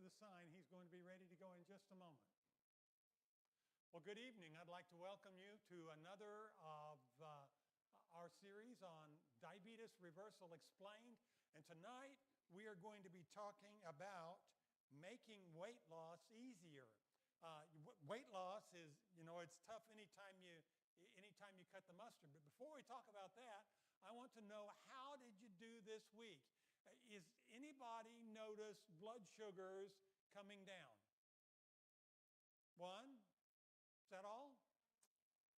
the sign, he's going to be ready to go in just a moment. Well, good evening. I'd like to welcome you to another of our series on Diabetes Reversal Explained. And tonight we are going to be talking about making weight loss easier. Weight loss is, it's tough anytime you cut the mustard. But before we talk about that, I want to know, how did you do this week? Is anybody notice blood sugars coming down? One? Is that all?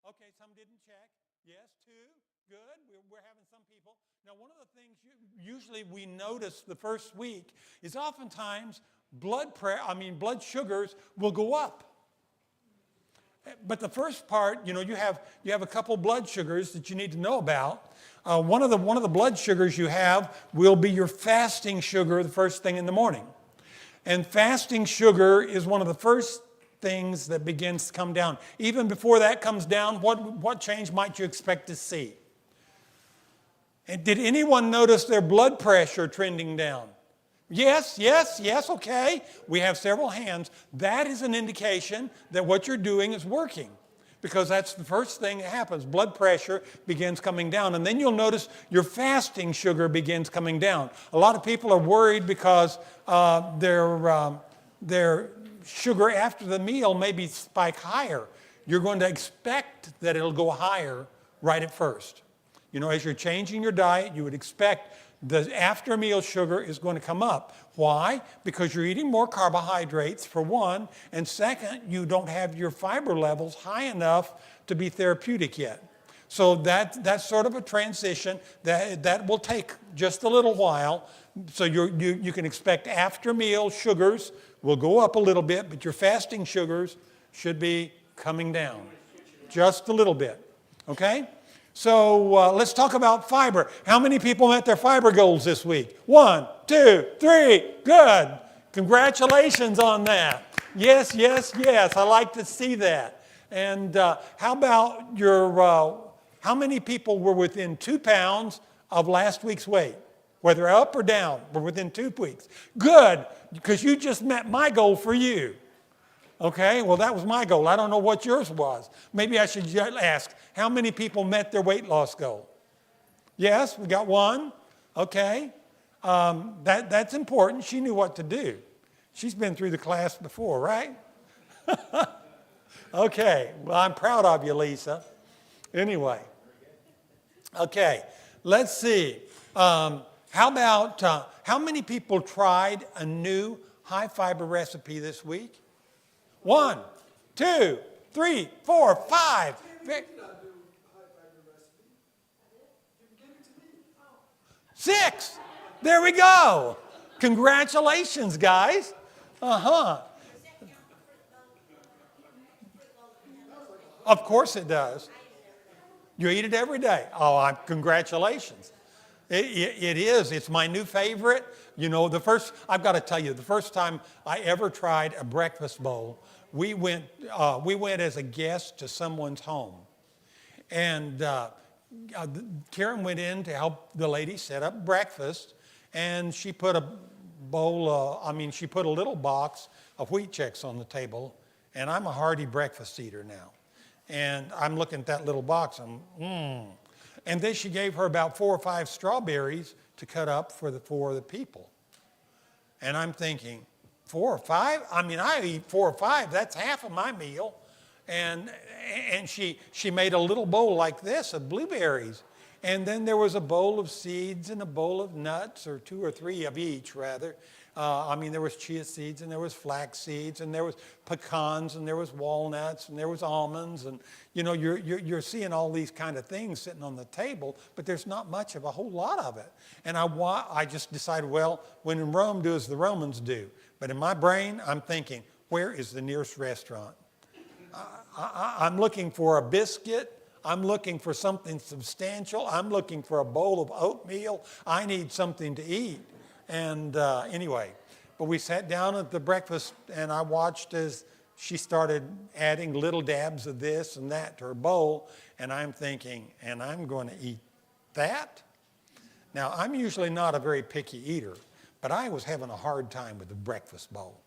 Okay, some didn't check. Yes, two. Good. We're having some people. Now, one of the things usually we notice the first week is oftentimes blood sugars will go up. But the first part, you have a couple blood sugars that you need to know about. One of the blood sugars you have will be your fasting sugar the first thing in the morning. And fasting sugar is one of the first things that begins to come down. Even before that comes down, what change might you expect to see? And did anyone notice their blood pressure trending down? Yes, okay. We have several hands. That is an indication that what you're doing is working, because that's the first thing that happens. Blood pressure begins coming down, and then you'll notice your fasting sugar begins coming down. A lot of people are worried because their sugar after the meal may be spike higher. You're going to expect that it'll go higher right at first. As you're changing your diet, you would expect the after meal sugar is going to come up. Why? Because you're eating more carbohydrates, for one, and second, you don't have your fiber levels high enough to be therapeutic yet. So that's sort of a transition that will take just a little while. So you can expect after meal sugars will go up a little bit, but your fasting sugars should be coming down just a little bit. Okay? So let's talk about fiber. How many people met their fiber goals this week? 1, 2, 3. Good. Congratulations on that. Yes. I like to see that. And how about how many people were within 2 pounds of last week's weight? Whether up or down, were within 2 weeks. Good, because you just met my goal for you. Okay, well, that was my goal. I don't know what yours was. Maybe I should ask, how many people met their weight loss goal? Yes, we got 1. Okay, that's important. She knew what to do. She's been through the class before, right? Okay, well, I'm proud of you, Lisa. Anyway, okay, let's see. How about, how many people tried a new high fiber recipe this week? 1, 2, 3, 4, 5. 6. There we go. Congratulations, guys. Of course it does. You eat it every day. Oh, congratulations. It is. It's my new favorite. I've got to tell you, the first time I ever tried a breakfast bowl, we went as a guest to someone's home. And Karen went in to help the lady set up breakfast, and she put a little box of wheat checks on the table, and I'm a hearty breakfast eater now. And I'm looking at that little box, and then she gave her about 4 or 5 strawberries to cut up for the people. And I'm thinking, 4 or 5? I eat 4 or 5. That's half of my meal. And she made a little bowl like this of blueberries. And then there was a bowl of seeds and a bowl of nuts, or 2 or 3 of each, rather. There was chia seeds, and there was flax seeds, and there was pecans, and there was walnuts, and there was almonds. And, you're seeing all these kind of things sitting on the table, but there's not much of a whole lot of it. And I just decided, well, when in Rome, do as the Romans do. But in my brain, I'm thinking, where is the nearest restaurant? I'm looking for a biscuit. I'm looking for something substantial. I'm looking for a bowl of oatmeal. I need something to eat. And anyway, but we sat down at the breakfast, and I watched as she started adding little dabs of this and that to her bowl, and I'm thinking, and I'm going to eat that? Now, I'm usually not a very picky eater, but I was having a hard time with the breakfast bowl.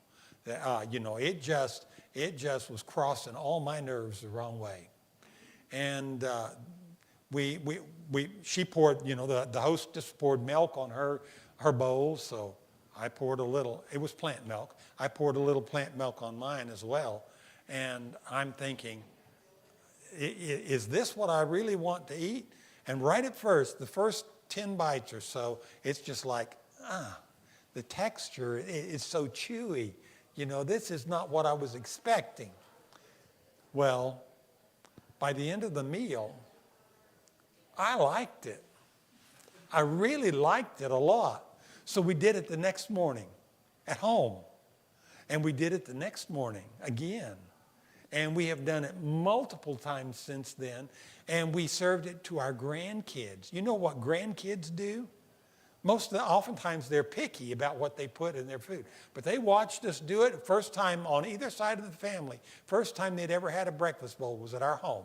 It just was crossing all my nerves the wrong way. And she poured, the hostess poured milk on her bowl, so I poured a little. It was plant milk. I poured a little plant milk on mine as well. And I'm thinking, is this what I really want to eat? And right at first, the first 10 bites or so, it's just like, the texture is so chewy. This is not what I was expecting. Well, by the end of the meal, I liked it. I really liked it a lot. So we did it the next morning at home. And we did it the next morning again. And we have done it multiple times since then. And we served it to our grandkids. You know what grandkids do? Oftentimes they're picky about what they put in their food. But they watched us do it. First time on either side of the family. First time they'd ever had a breakfast bowl was at our home.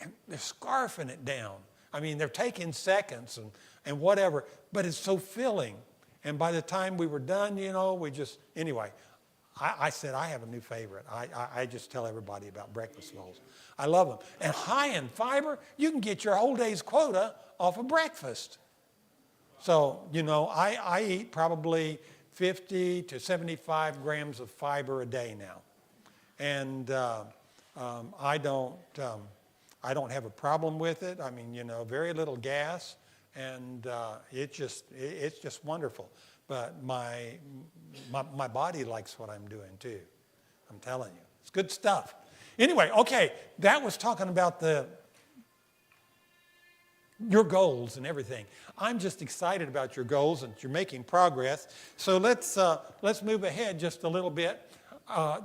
And they're scarfing it down. I mean, they're taking seconds and whatever. But it's so filling. And by the time we were done, anyway, I said, I have a new favorite. I just tell everybody about breakfast bowls. I love them. And high in fiber, you can get your whole day's quota off of breakfast. So, I eat probably 50 to 75 grams of fiber a day now. And I don't have a problem with it. I mean, very little gas. And it's just wonderful. But my body likes what I'm doing too. I'm telling you. It's good stuff. Anyway, okay, that was talking about your goals and everything. I'm just excited about your goals and you're making progress. So let's move ahead just a little bit. A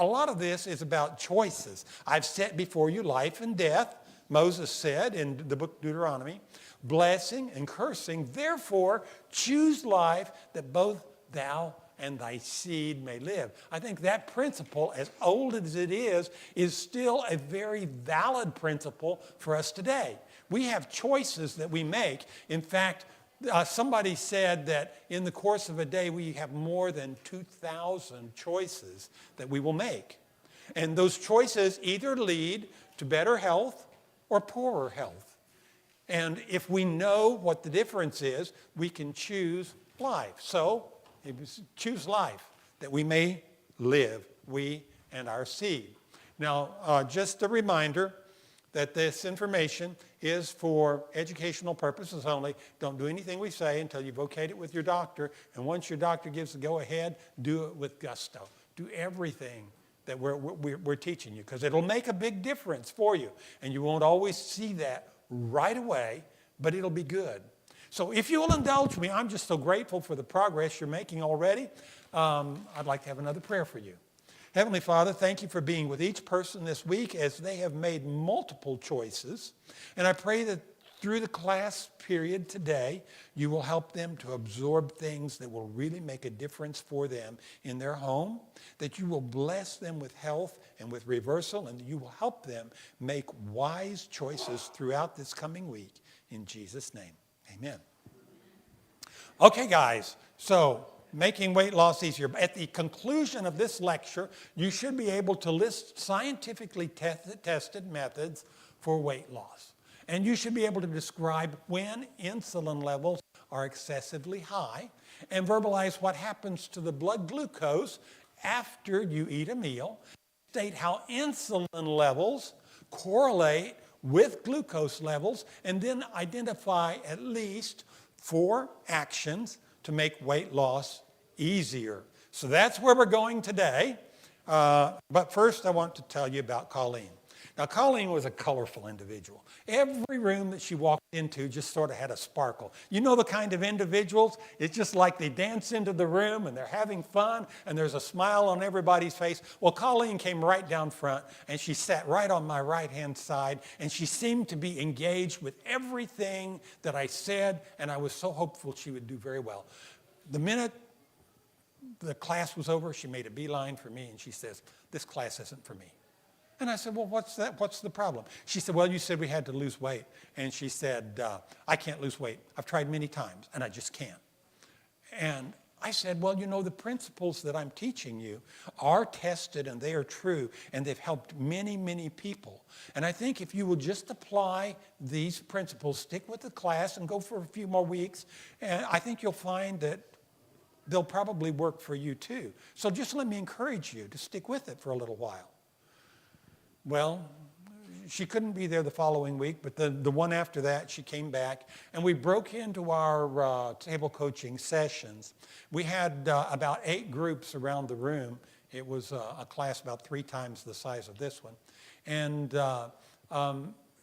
lot of this is about choices. I've set before you life and death, Moses said in the book Deuteronomy, blessing and cursing. Therefore, choose life that both thou and thy seed may live. I think that principle, as old as it is still a very valid principle for us today. We have choices that we make. In fact, somebody said that in the course of a day, we have more than 2,000 choices that we will make. And those choices either lead to better health or poorer health. And if we know what the difference is, we can choose life. So, choose life that we may live, we and our seed. Now, just a reminder that this information is for educational purposes only. Don't do anything we say until you've okayed it with your doctor. And once your doctor gives the go-ahead, do it with gusto. Do everything that we're teaching you, because it'll make a big difference for you. And you won't always see that right away, but it'll be good. So if you will indulge me, I'm just so grateful for the progress you're making already. I'd like to have another prayer for you. Heavenly Father, thank you for being with each person this week as they have made multiple choices. And I pray that through the class period today, you will help them to absorb things that will really make a difference for them in their home, that you will bless them with health and with reversal, and you will help them make wise choices throughout this coming week. In Jesus' name, amen. Okay, guys, so making weight loss easier. At the conclusion of this lecture, you should be able to list scientifically tested methods for weight loss. And you should be able to describe when insulin levels are excessively high and verbalize what happens to the blood glucose after you eat a meal. State how insulin levels correlate with glucose levels, and then identify at least 4 actions to make weight loss easier. So that's where we're going today. But first I want to tell you about Colleen. Now, Colleen was a colorful individual. Every room that she walked into just sort of had a sparkle. You know the kind of individuals? It's just like they dance into the room and they're having fun and there's a smile on everybody's face. Well, Colleen came right down front and she sat right on my right-hand side and she seemed to be engaged with everything that I said, and I was so hopeful she would do very well. The minute the class was over, she made a beeline for me and she says, "This class isn't for me." And I said, "Well, what's that? What's the problem?" She said, "Well, you said we had to lose weight." And she said, "I can't lose weight. I've tried many times, and I just can't." And I said, well, the principles that I'm teaching you are tested and they are true, and they've helped many, many people. And I think if you will just apply these principles, stick with the class and go for a few more weeks, and I think you'll find that they'll probably work for you too. So just let me encourage you to stick with it for a little while. Well, she couldn't be there the following week, but the one after that, she came back, and we broke into our table coaching sessions. We had about 8 groups around the room. It was a class about 3 times the size of this one. And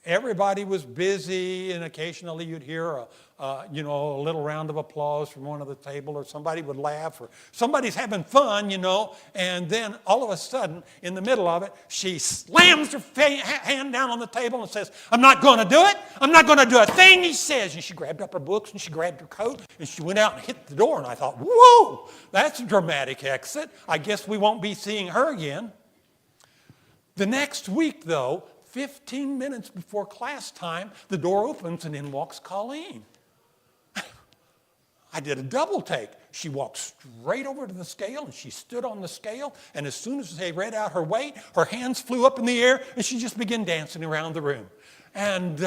everybody was busy, and occasionally you'd hear a little round of applause from one of the table, or somebody would laugh, or somebody's having fun, and then all of a sudden, in the middle of it, she slams her hand down on the table and says, I'm not going to do it. I'm not going to do a thing he says. And she grabbed up her books, and she grabbed her coat, and she went out and hit the door, and I thought, whoa, that's a dramatic exit. I guess we won't be seeing her again. The next week, though, 15 minutes before class time, the door opens and in walks Colleen. I did a double take. She walked straight over to the scale, and she stood on the scale, and as soon as they read out her weight, her hands flew up in the air, and she just began dancing around the room. And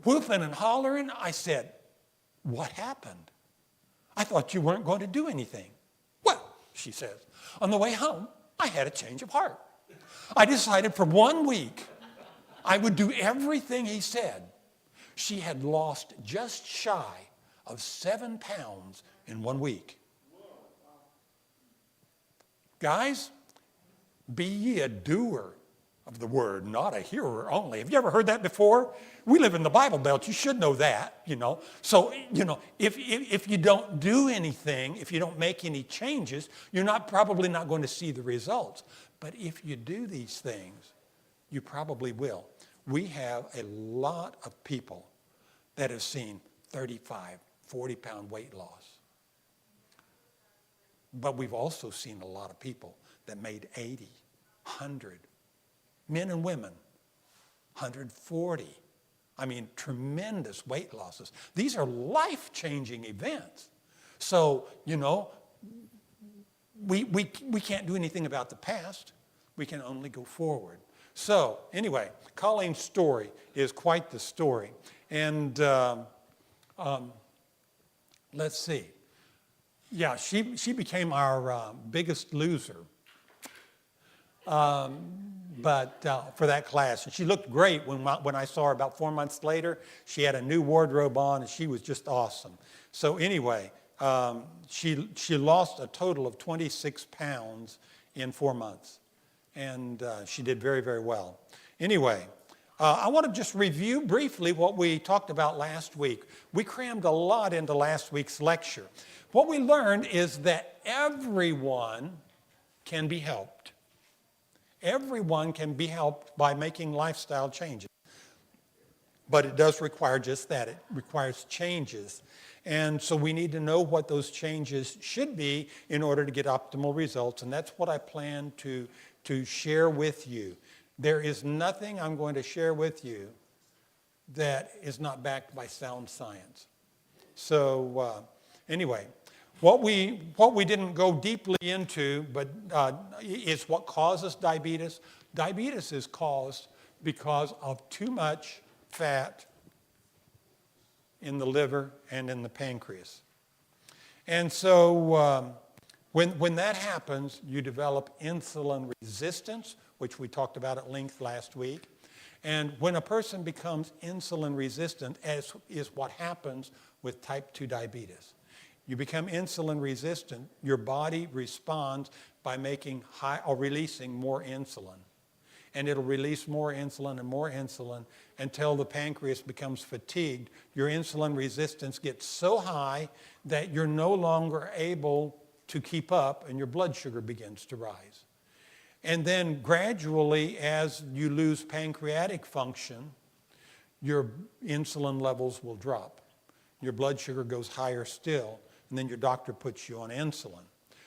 whooping and hollering, I said, what happened? I thought you weren't going to do anything. Well, she says, on the way home, I had a change of heart. I decided for 1 week I would do everything he said. She had lost just shy of 7 pounds in 1 week. Guys, be ye a doer of the word, not a hearer only. Have you ever heard that before? We live in the Bible Belt. You should know that, So, if you don't do anything, if you don't make any changes, you're probably not going to see the results. But if you do these things, you probably will. We have a lot of people that have seen 35, 40-pound weight loss. But we've also seen a lot of people that made 80, 100, men and women, 140. I mean, tremendous weight losses. These are life-changing events. So, we can't do anything about the past. We can only go forward. So, anyway, Colleen's story is quite the story. And let's see. Yeah, she became our biggest loser. But for that class. And she looked great when I saw her about 4 months later. She had a new wardrobe on, and she was just awesome. So anyway, she lost a total of 26 pounds in 4 months. And she did very, very well. Anyway, I want to just review briefly what we talked about last week. We crammed a lot into last week's lecture. What we learned is that everyone can be helped. Everyone can be helped by making lifestyle changes. But it does require just that. It requires changes. And so we need to know what those changes should be in order to get optimal results. And that's what I plan to share with you. There is nothing I'm going to share with you that is not backed by sound science. So anyway, what we didn't go deeply into, but is what causes diabetes. Diabetes is caused because of too much fat in the liver and in the pancreas. And so when that happens, you develop insulin resistance, which we talked about at length last week. And when a person becomes insulin resistant, as is what happens with type 2 diabetes, you become insulin resistant, your body responds by making high or releasing more insulin. And it'll release more insulin until the pancreas becomes fatigued. Your insulin resistance gets so high that you're no longer able to keep up, and your blood sugar begins to rise. And then gradually, as you lose pancreatic function, your insulin levels will drop. Your blood sugar goes higher still, and then your doctor puts you on insulin.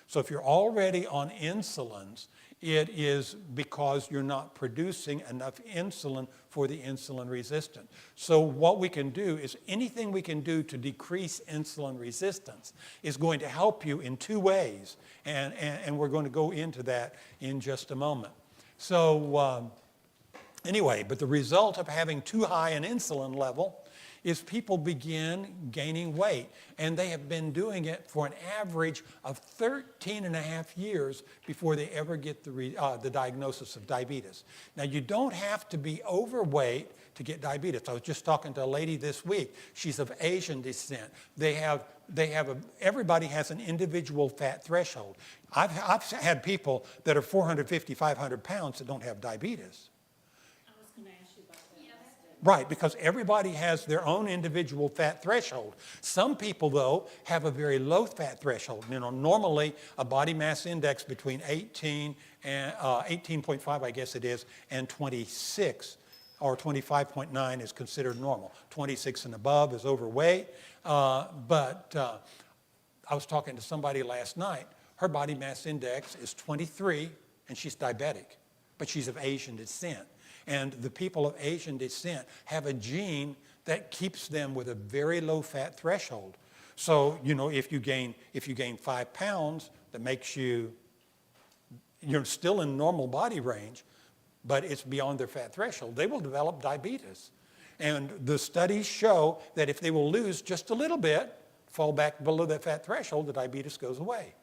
So if you're already on insulins, It is because you're not producing enough insulin for the insulin resistant. So what we can do is anything we can do to decrease insulin resistance is going to help you in two ways. And we're going to go into that in just a moment. So anyway, but the result of having too high an insulin level is people begin gaining weight. And they have been doing it for an average of 13 and a half years before they ever get the diagnosis of diabetes. Now, you don't have to be overweight to get diabetes. I was just talking to a lady this week. She's of Asian descent. Everybody has an individual fat threshold. I've had people that are 450, 500 pounds that don't have diabetes. Right, because everybody has their own individual fat threshold. Some people, though, have a very low fat threshold. Normally a body mass index between 18 and 18.5, I guess it is, and 26 or 25.9 is considered normal. 26 and above is overweight. But I was talking to somebody last night. Her body mass index is 23, and she's diabetic, but she's of Asian descent. And the people of Asian descent have a gene that keeps them with a very low fat threshold. So, if you gain 5 pounds, that makes you're still in normal body range, but it's beyond their fat threshold. They will develop diabetes. And the studies show that if they will lose just a little bit, fall back below that fat threshold, the diabetes goes away.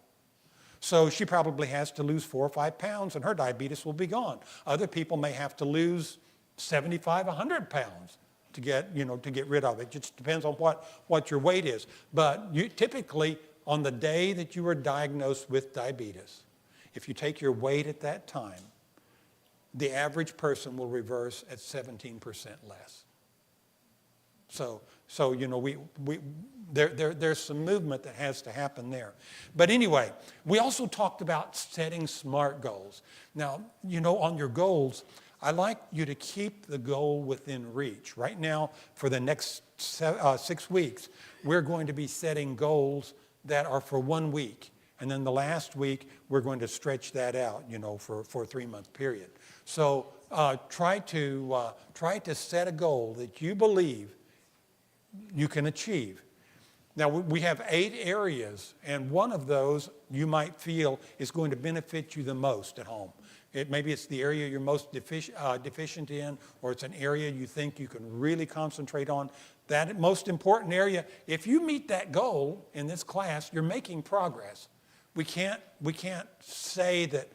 So she probably has to lose 4 or 5 pounds and her diabetes will be gone. Other people may have to lose 75, 100 pounds to get rid of it. It just depends on what your weight is. But typically, on the day that you were diagnosed with diabetes, if you take your weight at that time, the average person will reverse at 17% less. So there's some movement that has to happen there. But anyway, we also talked about setting SMART goals. Now, on your goals, I like you to keep the goal within reach. Right now, for the next 6 weeks, we're going to be setting goals that are for 1 week. And then the last week, we're going to stretch that out, for a 3-month period. So try to set a goal that you believe you can achieve. Now, we have 8 areas, and one of those you might feel is going to benefit you the most at home. Maybe it's the area you're most deficient in, or it's an area you think you can really concentrate on. That most important area, if you meet that goal in this class, you're making progress. We can't say that,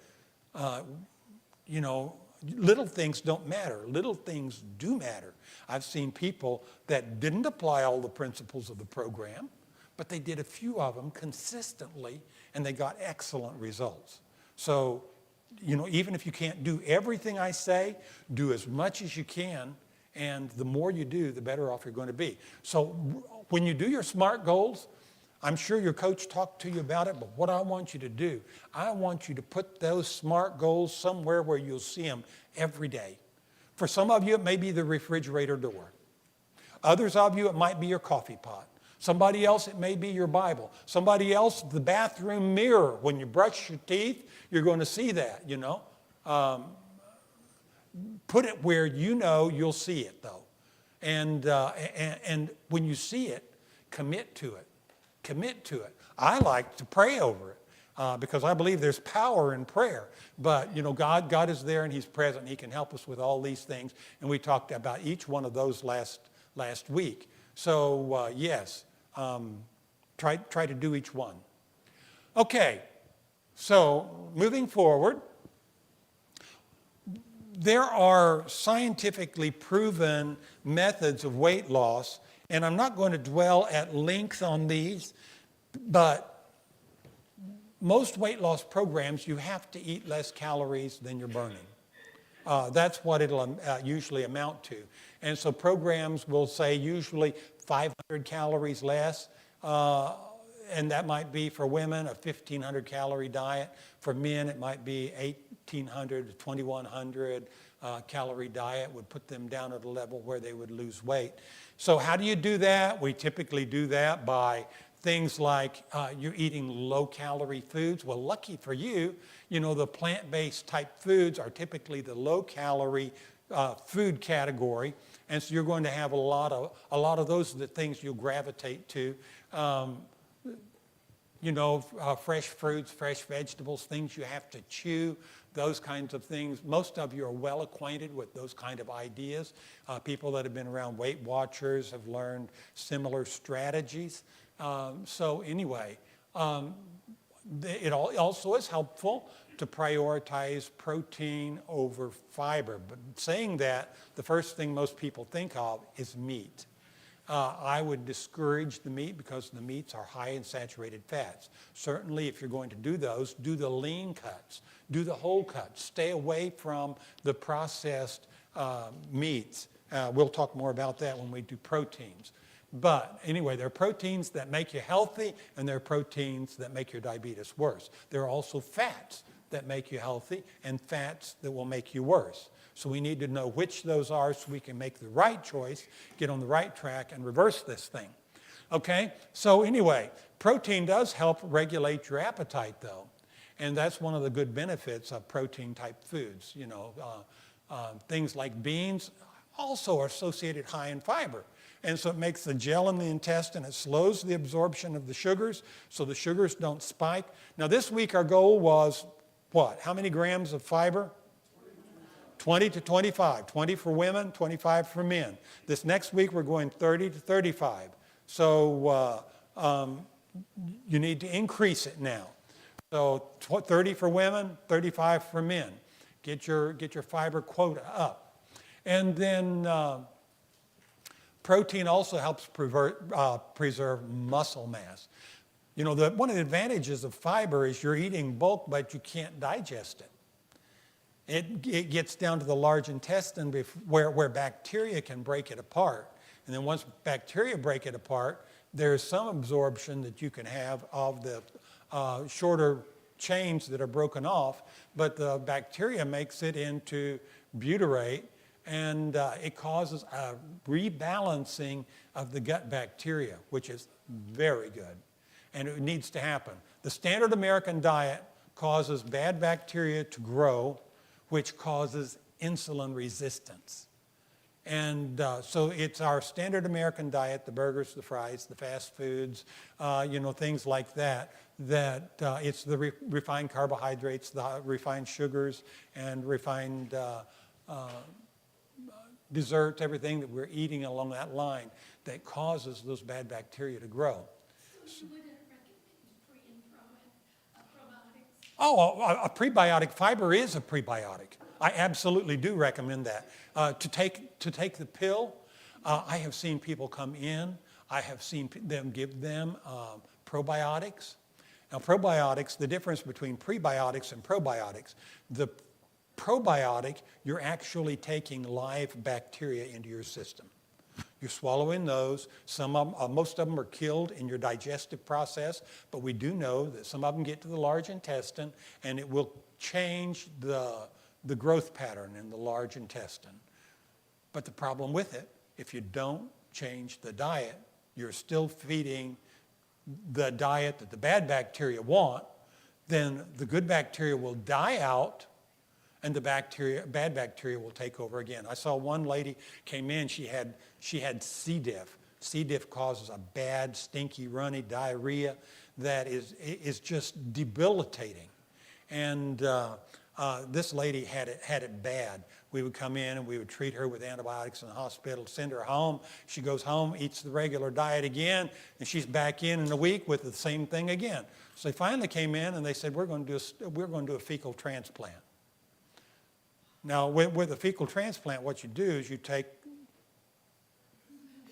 little things don't matter. Little things do matter. I've seen people that didn't apply all the principles of the program, but they did a few of them consistently, and they got excellent results. So, even if you can't do everything I say, do as much as you can, and the more you do, the better off you're going to be. So when you do your SMART goals, I'm sure your coach talked to you about it, but what I want you to do, I want you to put those SMART goals somewhere where you'll see them every day. For some of you, it may be the refrigerator door. Others of you, it might be your coffee pot. Somebody else, it may be your Bible. Somebody else, the bathroom mirror. When you brush your teeth, you're going to see that, Put it where you'll see it, though. And when you see it, commit to it. Commit to it. I like to pray over it because I believe there's power in prayer. But, God is there and He's present. He can help us with all these things. And we talked about each one of those last week. So, yes, try to do each one. Okay, so moving forward, there are scientifically proven methods of weight loss, and I'm not going to dwell at length on these, but most weight loss programs, you have to eat less calories than you're burning. That's what it'll usually amount to. And so programs will say usually 500 calories less, and that might be for women a 1,500 calorie diet. For men, it might be 1,800 to 2,100 calorie diet would put them down at a level where they would lose weight. So how do you do that? We typically do that by things like you're eating low-calorie foods. Well, lucky for you, the plant-based type foods are typically the low-calorie food category, and so you're going to have a lot of those are the things you'll gravitate to. Fresh fruits, fresh vegetables, things you have to chew, those kinds of things. Most of you are well acquainted with those kind of ideas. People that have been around Weight Watchers have learned similar strategies. It also is helpful to prioritize protein over fiber. But saying that, the first thing most people think of is meat. I would discourage the meat because the meats are high in saturated fats. Certainly, if you're going to do those, do the lean cuts, do the whole cuts. Stay away from the processed meats. We'll talk more about that when we do proteins. But anyway, there are proteins that make you healthy, and there are proteins that make your diabetes worse. There are also fats that make you healthy and fats that will make you worse. So we need to know which those are so we can make the right choice, get on the right track, and reverse this thing. Okay? So anyway, protein does help regulate your appetite, though. And that's one of the good benefits of protein-type foods. Things like beans also are associated high in fiber. And so it makes the gel in the intestine. It slows the absorption of the sugars, so the sugars don't spike. Now, this week our goal was what? How many grams of fiber? 20 to 25. 20 for women, 25 for men. This next week we're going 30 to 35. So you need to increase it now. So 30 for women, 35 for men. Get your fiber quota up. And then protein also helps preserve muscle mass. One of the advantages of fiber is you're eating bulk, but you can't digest it. It gets down to the large intestine where bacteria can break it apart. And then once bacteria break it apart, there's some absorption that you can have of the shorter chains that are broken off, but the bacteria makes it into butyrate, and it causes a rebalancing of the gut bacteria, which is very good. And it needs to happen. The standard American diet causes bad bacteria to grow, which causes insulin resistance. And so it's our standard American diet, the burgers, the fries, the fast foods, things like that, it's the refined carbohydrates, the refined sugars, and refined desserts, everything that we're eating along that line that causes those bad bacteria to grow. So you wouldn't recommend pre and probiotics? Oh, a prebiotic fiber is a prebiotic. I absolutely do recommend that. To take the pill, I have seen people come in. I have seen them give them probiotics. Now, probiotics, the difference between prebiotics and probiotics, the probiotic, you're actually taking live bacteria into your system. You're swallowing those. Most of them are killed in your digestive process, but we do know that some of them get to the large intestine, and it will change the growth pattern in the large intestine. But the problem with it, if you don't change the diet, you're still feeding the diet that the bad bacteria want, then the good bacteria will die out, and the bad bacteria will take over again. I saw one lady came in, she had C. diff. C. diff causes a bad, stinky, runny diarrhea that is just debilitating. And this lady had it bad. We would come in and we would treat her with antibiotics in the hospital, send her home. She goes home, eats the regular diet again, and she's back in a week with the same thing again. So they finally came in and they said, we're going to do a fecal transplant. Now, with a fecal transplant, what you do is you take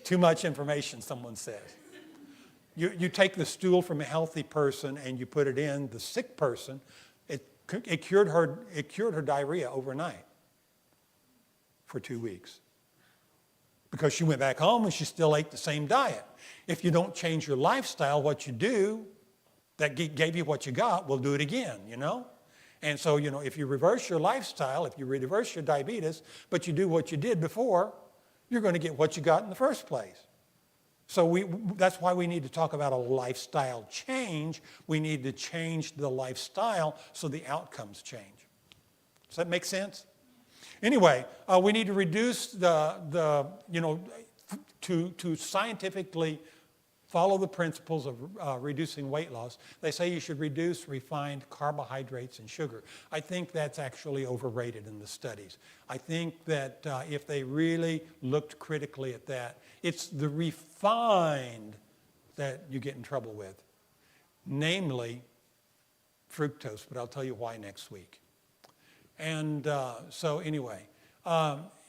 too much information, someone says. You take the stool from a healthy person and you put it in the sick person. It cured her diarrhea overnight for 2 weeks because she went back home and she still ate the same diet. If you don't change your lifestyle, what you do that gave you what you got will do it again, And so, if you reverse your lifestyle, if you reverse your diabetes, but you do what you did before, you're going to get what you got in the first place. So that's why we need to talk about a lifestyle change. We need to change the lifestyle so the outcomes change. Does that make sense? Anyway, we need to reduce to scientifically follow the principles of reducing weight loss. They say you should reduce refined carbohydrates and sugar. I think that's actually overrated in the studies. I think that if they really looked critically at that, it's the refined that you get in trouble with, namely fructose, but I'll tell you why next week. And so anyway,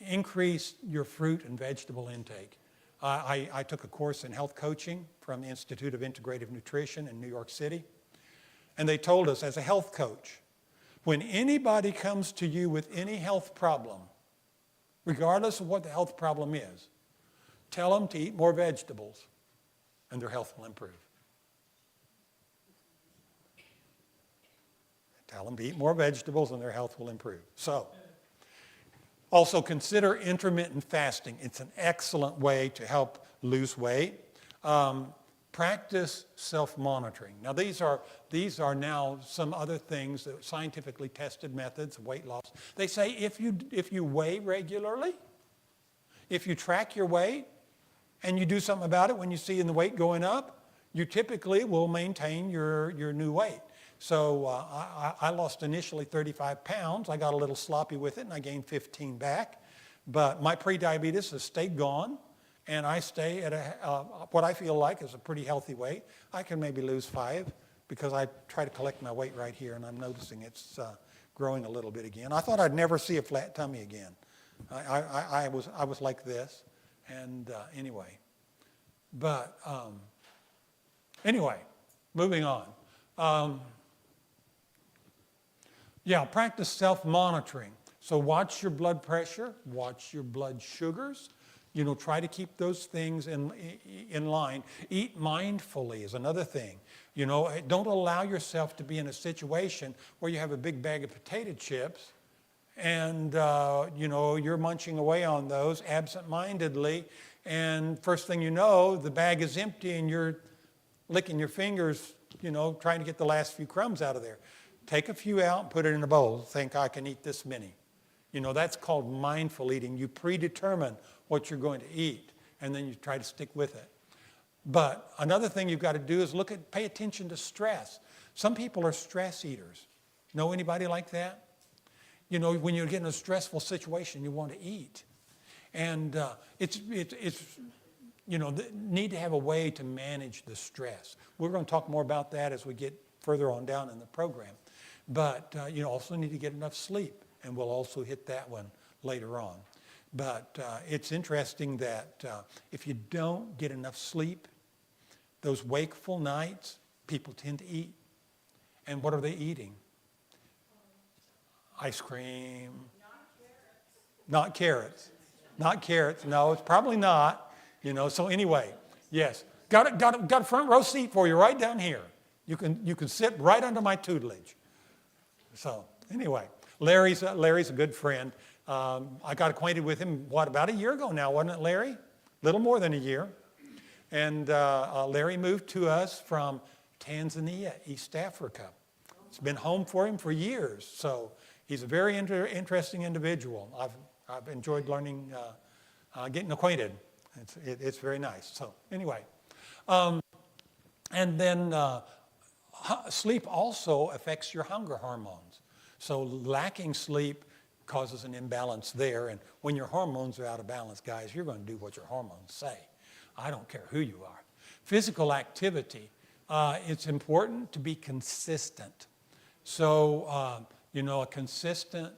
increase your fruit and vegetable intake. I took a course in health coaching from the Institute of Integrative Nutrition in New York City. And they told us, as a health coach, when anybody comes to you with any health problem, regardless of what the health problem is, tell them to eat more vegetables and their health will improve. Tell them to eat more vegetables and their health will improve. So, also consider intermittent fasting. It's an excellent way to help lose weight. Practice self-monitoring. Now these are now some other things, that scientifically tested methods of weight loss. They say if you weigh regularly, if you track your weight and you do something about it when you see the weight going up, you typically will maintain your new weight. So I lost initially 35 pounds. I got a little sloppy with it, and I gained 15 back. But my prediabetes has stayed gone, and I stay at what I feel like is a pretty healthy weight. I can maybe lose 5 because I try to collect my weight right here, and I'm noticing it's growing a little bit again. I thought I'd never see a flat tummy again. I was like this, and anyway. But anyway, moving on. Practice self-monitoring. So watch your blood pressure, watch your blood sugars. Try to keep those things in line. Eat mindfully is another thing. Don't allow yourself to be in a situation where you have a big bag of potato chips and, you're munching away on those absent-mindedly. And first thing you know, the bag is empty and you're licking your fingers, trying to get the last few crumbs out of there. Take a few out and put it in a bowl. Think, I can eat this many. That's called mindful eating. You predetermine what you're going to eat, and then you try to stick with it. But another thing you've got to do is pay attention to stress. Some people are stress eaters. Know anybody like that? When you get in a stressful situation, you want to eat. And it's need to have a way to manage the stress. We're going to talk more about that as we get further on down in the program. But you also need to get enough sleep, and we'll also hit that one later on. But it's interesting that if you don't get enough sleep, those wakeful nights, people tend to eat. And what are they eating? Ice cream. Not carrots. Not carrots. No, it's probably not. So anyway, yes. Got a front row seat for you right down here. You can sit right under my tutelage. So anyway, Larry's a good friend. I got acquainted with him, about a year ago now, wasn't it, Larry? Little more than a year. And Larry moved to us from Tanzania, East Africa. It's been home for him for years. So he's a very interesting individual. I've enjoyed learning, getting acquainted. It's very nice. So anyway, and then sleep also affects your hunger hormones. So lacking sleep causes an imbalance there. And when your hormones are out of balance, guys, you're going to do what your hormones say. I don't care who you are. Physical activity, it's important to be consistent. So, a consistent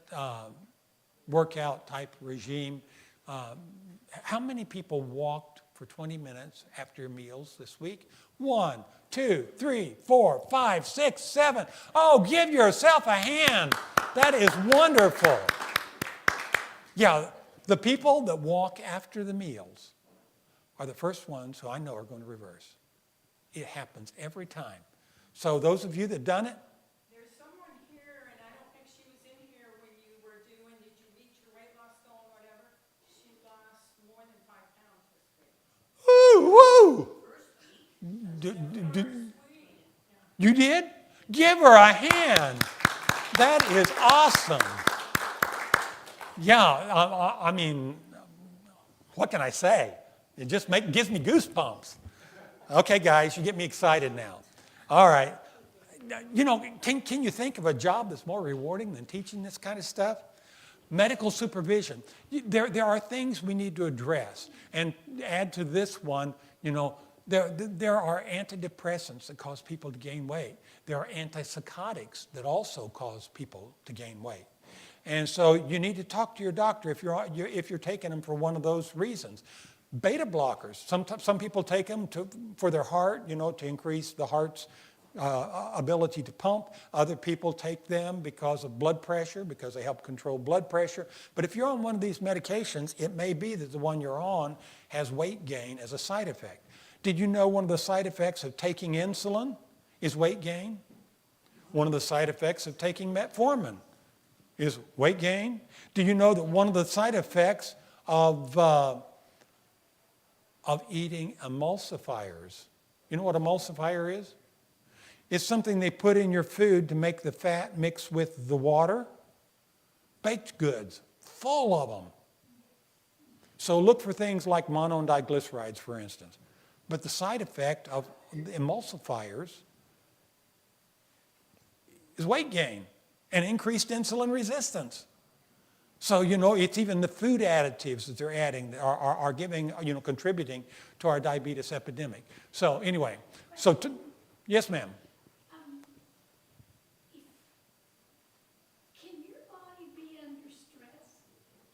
workout type regime. How many people walked for 20 minutes after your meals this week? 1, 2, 3, 4, 5, 6, 7. Oh, give yourself a hand. That is wonderful. Yeah, the people that walk after the meals are the first ones who I know are going to reverse. It happens every time. So those of you that done it, there's someone here, and I don't think she was in here when you were doing, did you reach your weight loss goal or whatever? She lost more than 5 pounds this week. woo, You did? Give her a hand. That is awesome. Yeah, I mean, what can I say? It just gives me goosebumps. Okay, guys, you get me excited now. All right. You know, can you think of a job that's more rewarding than teaching this kind of stuff? Medical supervision. There are things we need to address. And add to this one, you know, there are antidepressants that cause people to gain weight. There are antipsychotics that also cause people to gain weight. And so you need to talk to your doctor if you're taking them for one of those reasons. Beta blockers. Some people take them for their heart, you know, to increase the heart's ability to pump. Other people take them because of blood pressure, because they help control blood pressure. But if you're on one of these medications, it may be that the one you're on has weight gain as a side effect. Did you know one of the side effects of taking insulin is weight gain? One of the side effects of taking metformin is weight gain. Do you know that one of the side effects of eating emulsifiers, you know what emulsifier is? It's something they put in your food to make the fat mix with the water. Baked goods, full of them. So look for things like mono and diglycerides, for instance. But the side effect of the emulsifiers is weight gain and increased insulin resistance. So, you know, it's even the food additives that they're adding are giving, you know, contributing to our diabetes epidemic. So anyway, yes, ma'am. Can your body be under stress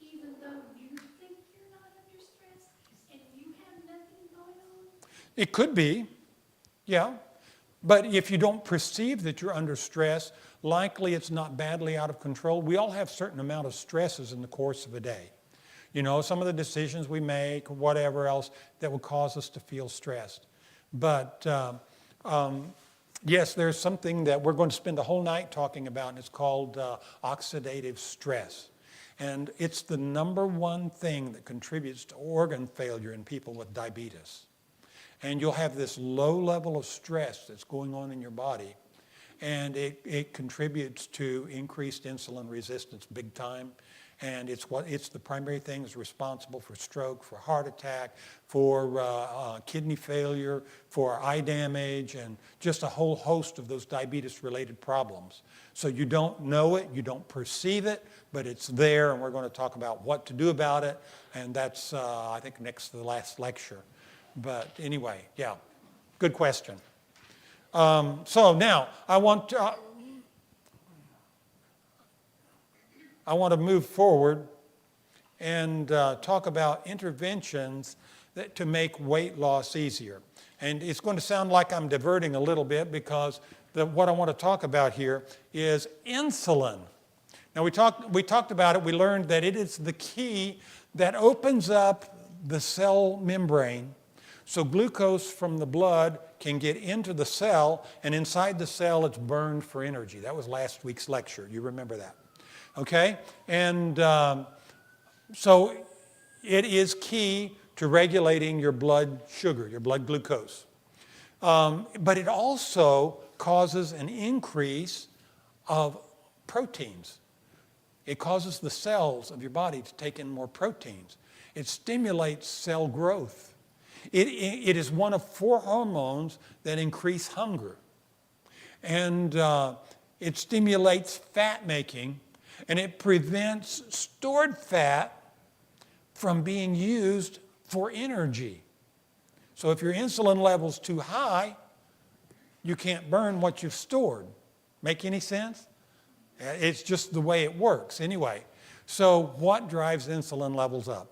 even though you think you're not under stress and you have nothing going on? It could be, yeah. But if you don't perceive that you're under stress, likely it's not badly out of control. We all have a certain amount of stresses in the course of a day. You know, some of the decisions we make, whatever else, that will cause us to feel stressed. But yes, there's something that we're going to spend the whole night talking about, and it's called oxidative stress. And it's the number one thing that contributes to organ failure in people with diabetes. And you'll have this low level of stress that's going on in your body, and it contributes to increased insulin resistance big time. And it's the primary thing that's responsible for stroke, for heart attack, for kidney failure, for eye damage, and just a whole host of those diabetes-related problems. So you don't know it, you don't perceive it, but it's there, and we're going to talk about what to do about it. And that's, I think, next to the last lecture. But anyway, yeah, good question. So now I want to move forward and talk about interventions to make weight loss easier. And it's going to sound like I'm diverting a little bit because what I want to talk about here is insulin. Now we talked about it. We learned that it is the key that opens up the cell membrane so glucose from the blood can get into the cell, and inside the cell it's burned for energy. That was last week's lecture. You remember that. Okay? And so it is key to regulating your blood sugar, your blood glucose. But it also causes an increase of proteins. It causes the cells of your body to take in more proteins. It stimulates cell growth. It is one of 4 hormones that increase hunger. And it stimulates fat making, and it prevents stored fat from being used for energy. So if your insulin level's too high, you can't burn what you've stored. Make any sense? It's just the way it works anyway. So what drives insulin levels up?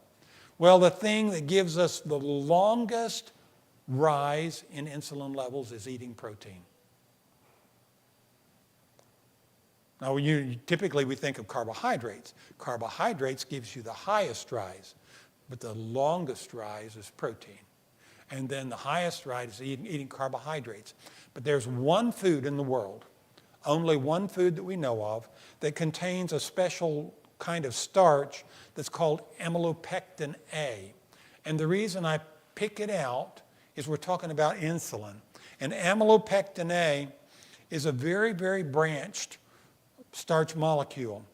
Well, the thing that gives us the longest rise in insulin levels is eating protein. Now, typically we think of carbohydrates. Carbohydrates gives you the highest rise, but the longest rise is protein. And then the highest rise is eating carbohydrates. But there's one food in the world, only one food that we know of, that contains a special kind of starch that's called amylopectin A. And the reason I pick it out is we're talking about insulin. And amylopectin A is a very, very branched starch molecule.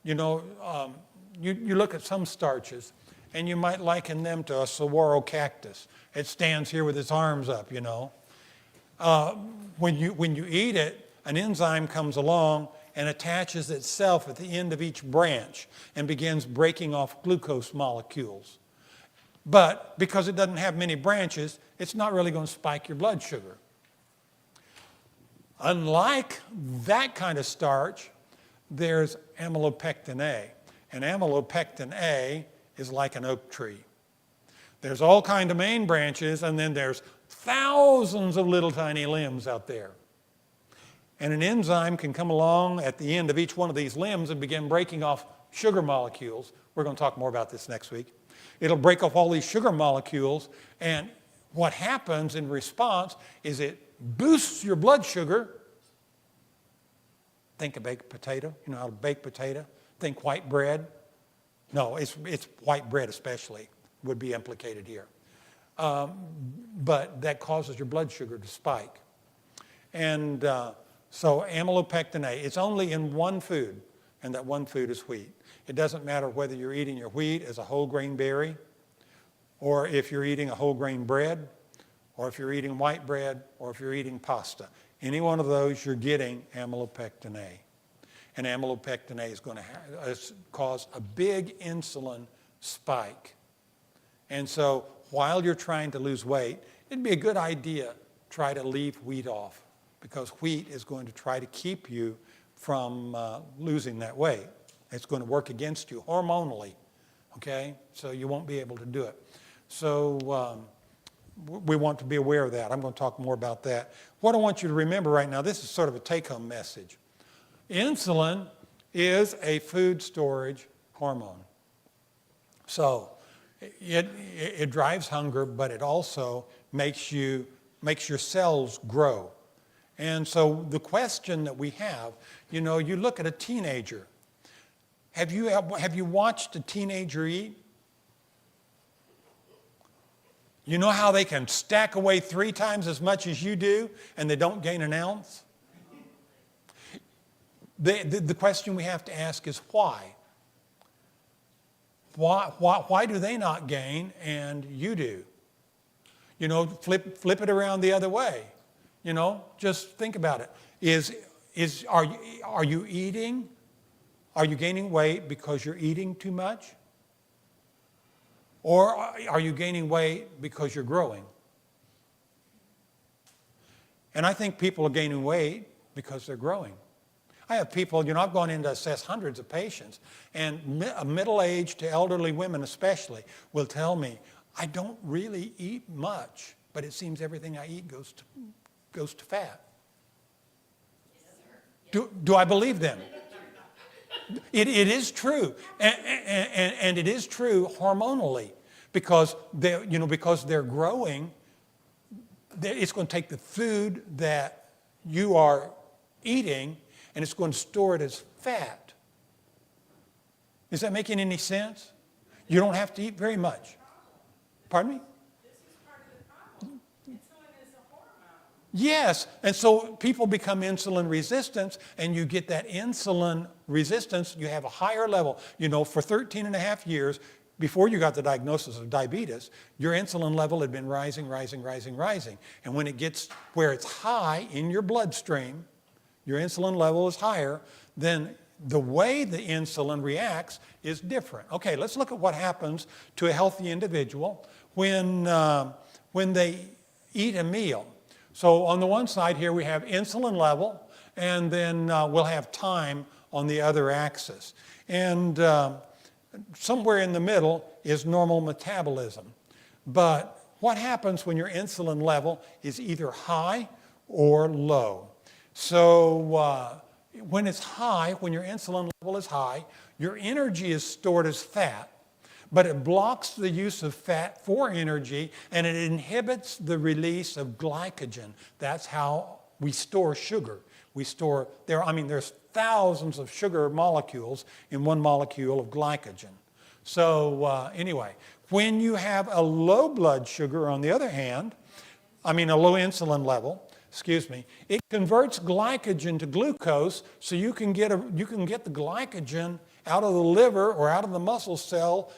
You know, you look at some starches, and you might liken them to a saguaro cactus. It stands here with its arms up, you know. When you eat it, an enzyme comes along and attaches itself at the end of each branch and begins breaking off glucose molecules. But because it doesn't have many branches, it's not really going to spike your blood sugar. Unlike that kind of starch, there's amylopectin A. And amylopectin A is like an oak tree. There's all kinds of main branches, and then there's thousands of little tiny limbs out there. And an enzyme can come along at the end of each one of these limbs and begin breaking off sugar molecules. We're going to talk more about this next week. It'll break off all these sugar molecules, and what happens in response is it boosts your blood sugar. Think of baked potato. You know how to bake potato? Think white bread. No, it's white bread especially would be implicated here. But that causes your blood sugar to spike. And so amylopectin A, it's only in one food, and that one food is wheat. It doesn't matter whether you're eating your wheat as a whole grain berry, or if you're eating a whole grain bread, or if you're eating white bread, or if you're eating pasta. Any one of those, you're getting amylopectin A. And amylopectin A is going to cause a big insulin spike. And so while you're trying to lose weight, it'd be a good idea try to leave wheat off, because wheat is going to try to keep you from losing that weight. It's going to work against you hormonally, okay? So you won't be able to do it. So we want to be aware of that. I'm going to talk more about that. What I want you to remember right now, this is sort of a take-home message. Insulin is a food storage hormone. So it drives hunger, but it also makes your cells grow. And so the question that we have, you know, you look at a teenager. Have you watched a teenager eat? You know how they can stack away 3 times as much as you do and they don't gain an ounce? The question we have to ask is why? Why do they not gain and you do? You know, flip it around the other way. You know, just think about it. Are you eating? Are you gaining weight because you're eating too much? Or are you gaining weight because you're growing? And I think people are gaining weight because they're growing. I have people, you know, I've gone in to assess hundreds of patients, and middle-aged to elderly women especially will tell me, I don't really eat much, but it seems everything I eat goes to fat. Do I believe them? It is true, and it is true hormonally, because they're growing. It's going to take the food that you are eating, and it's going to store it as fat. Is that making any sense? You don't have to eat very much. Pardon me? This is part of the problem. Insulin is a hormone. Yes, and so people become insulin resistant, and you get that insulin resistance. You have a higher level. You know, for 13 and a half years, before you got the diagnosis of diabetes, your insulin level had been rising. And when it gets where it's high in your bloodstream, your insulin level is higher, then the way the insulin reacts is different. Okay, let's look at what happens to a healthy individual when they eat a meal. So on the one side here we have insulin level, and then we'll have time on the other axis. And somewhere in the middle is normal metabolism. But what happens when your insulin level is either high or low? So when it's high, when your insulin level is high, your energy is stored as fat, but it blocks the use of fat for energy, and it inhibits the release of glycogen. That's how we store sugar. There's thousands of sugar molecules in one molecule of glycogen. So anyway, when you have a low blood sugar, on the other hand, a low insulin level, it converts glycogen to glucose, so you can get the glycogen out of the liver or out of the muscle cell,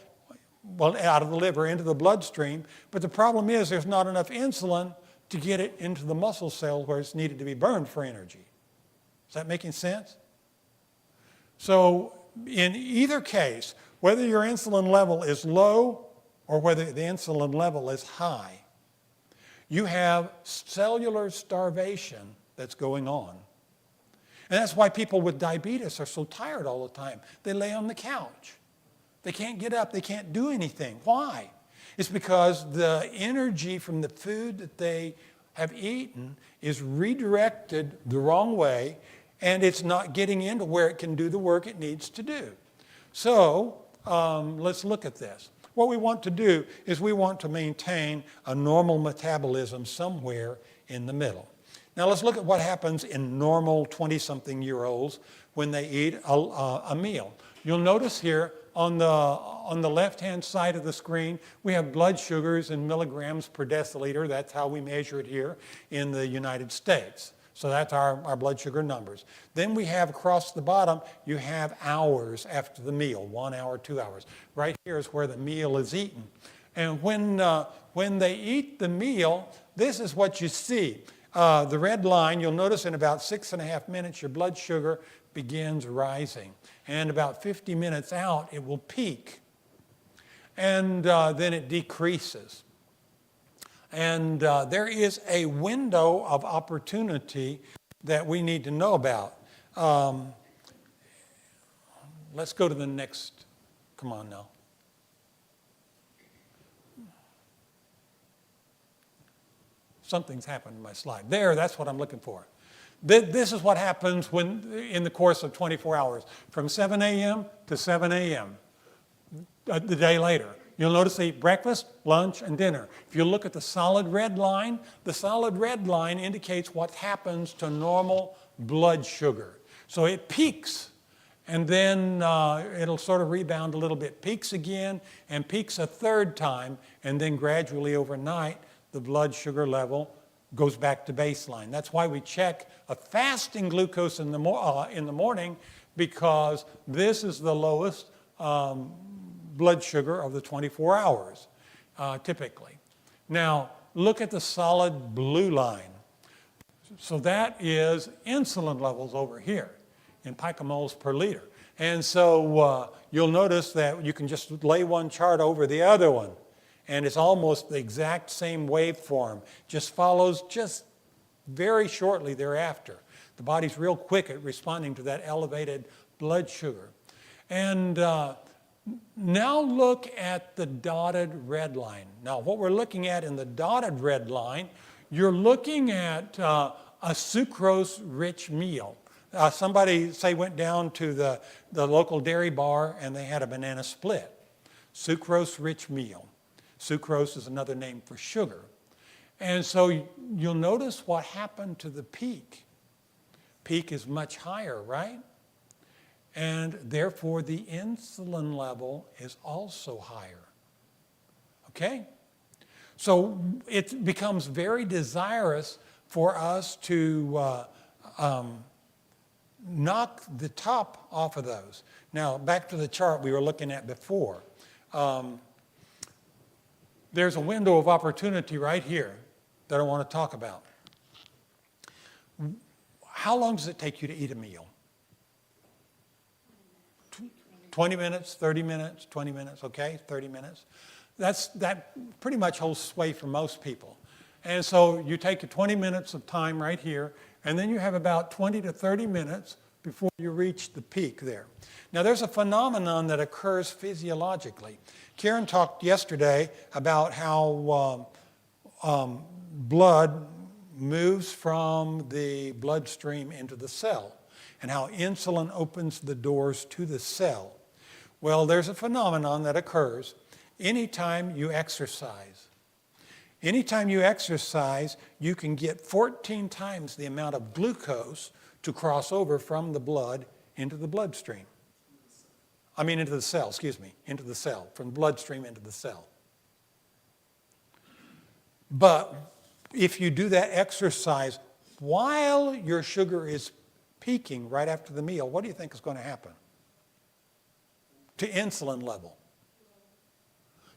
well, out of the liver into the bloodstream. But the problem is there's not enough insulin to get it into the muscle cell where it's needed to be burned for energy. Is that making sense? So in either case, whether your insulin level is low or whether the insulin level is high, you have cellular starvation that's going on. And that's why people with diabetes are so tired all the time. They lay on the couch. They can't get up. They can't do anything. Why? It's because the energy from the food that they have eaten is redirected the wrong way, and it's not getting into where it can do the work it needs to do. So let's look at this. What we want to do is we want to maintain a normal metabolism somewhere in the middle. Now let's look at what happens in normal 20-something-year-olds when they eat a meal. You'll notice here on the left-hand side of the screen, we have blood sugars in milligrams per deciliter. That's how we measure it here in the United States. So that's our blood sugar numbers. Then we have across the bottom, you have hours after the meal, 1 hour, 2 hours. Right here is where the meal is eaten. And when they eat the meal, this is what you see. The red line, you'll notice in about 6.5 minutes, your blood sugar begins rising. And about 50 minutes out, it will peak. And then it decreases. And there is a window of opportunity that we need to know about. Let's go to the next. Come on now. Something's happened to my slide. There, that's what I'm looking for. This is what happens when, in the course of 24 hours, from 7 a.m. to 7 a.m. The day later. You'll notice they eat breakfast, lunch, and dinner. If you look at the solid red line indicates what happens to normal blood sugar. So it peaks, and then it'll sort of rebound a little bit, peaks again, and peaks a third time, and then gradually overnight, the blood sugar level goes back to baseline. That's why we check a fasting glucose in the morning, because this is the lowest blood sugar of the 24 hours, typically. Now, look at the solid blue line. So that is insulin levels over here in picomoles per liter. And so you'll notice that you can just lay one chart over the other one, and it's almost the exact same waveform, just follows just very shortly thereafter. The body's real quick at responding to that elevated blood sugar. And now look at the dotted red line. Now what we're looking at in the dotted red line, you're looking at a sucrose-rich meal. Somebody, say, went down to the local dairy bar and they had a banana split. Sucrose-rich meal. Sucrose is another name for sugar. And so you'll notice what happened to the peak. Peak is much higher, right? And therefore the insulin level is also higher. Okay? So it becomes very desirous for us to knock the top off of those. Now, back to the chart we were looking at before. There's a window of opportunity right here that I want to talk about. How long does it take you to eat a meal? 20 minutes, 30 minutes, 20 minutes, okay, 30 minutes. That pretty much holds sway for most people. And so you take 20 minutes of time right here, and then you have about 20 to 30 minutes before you reach the peak there. Now there's a phenomenon that occurs physiologically. Karen talked yesterday about how blood moves from the bloodstream into the cell and how insulin opens the doors to the cell. Well, there's a phenomenon that occurs anytime you exercise. Anytime you exercise, you can get 14 times the amount of glucose to cross over from the blood into the bloodstream. Into the cell, into the cell, from the bloodstream into the cell. But if you do that exercise while your sugar is peaking right after the meal, what do you think is going to happen to insulin level?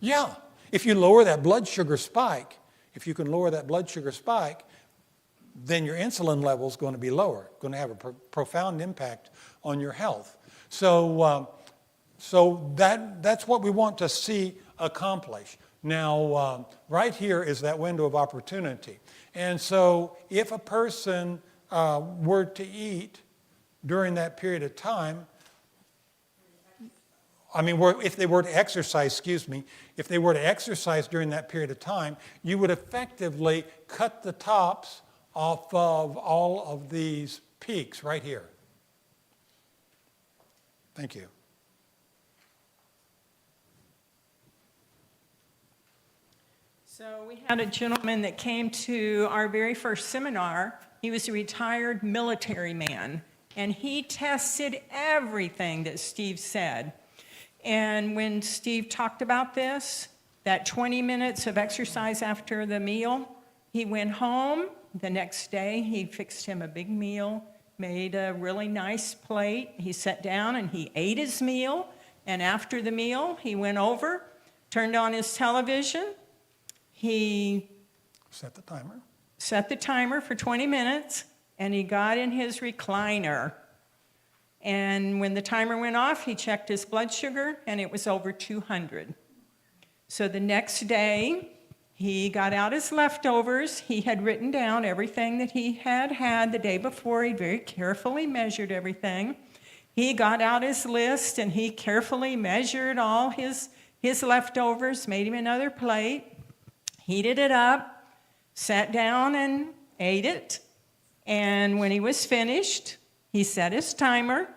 Yeah, if you lower that blood sugar spike, if you can lower that blood sugar spike, then your insulin level is going to be lower, going to have a profound impact on your health. So that's what we want to see accomplish. Now, right here is that window of opportunity. And so if a person were to eat during that period of time, if they were to exercise, if they were to exercise during that period of time, you would effectively cut the tops off of all of these peaks right here. Thank you. So we had a gentleman that came to our very first seminar. He was a retired military man, and he tested everything that Steve said. And when Steve talked about this, that 20 minutes of exercise after the meal, he went home. The next day, he fixed him a big meal, made a really nice plate. He sat down and he ate his meal. And after the meal, he went over, turned on his television. He set the timer for 20 minutes, and he got in his recliner. And when the timer went off, he checked his blood sugar, and it was over 200. So the next day, he got out his leftovers. He had written down everything that he had had the day before. He very carefully measured everything. He got out his list, and he carefully measured all his leftovers, made him another plate, heated it up, sat down and ate it. And when he was finished, he set his timer,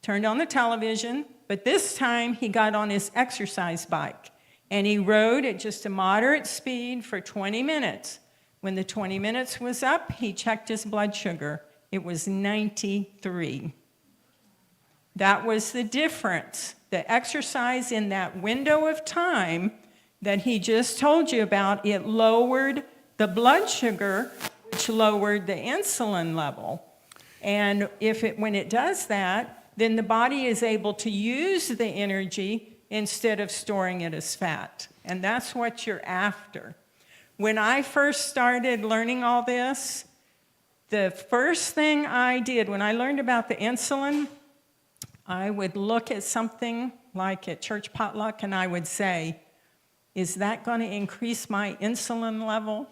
turned on the television, but this time he got on his exercise bike. And he rode at just a moderate speed for 20 minutes. When the 20 minutes was up, he checked his blood sugar. It was 93. That was the difference. The exercise in that window of time that he just told you about, it lowered the blood sugar, which lowered the insulin level. And when it does that, then the body is able to use the energy instead of storing it as fat. And that's what you're after. When I first started learning all this, the first thing I did when I learned about the insulin, I would look at something like at church potluck and I would say, is that going to increase my insulin level?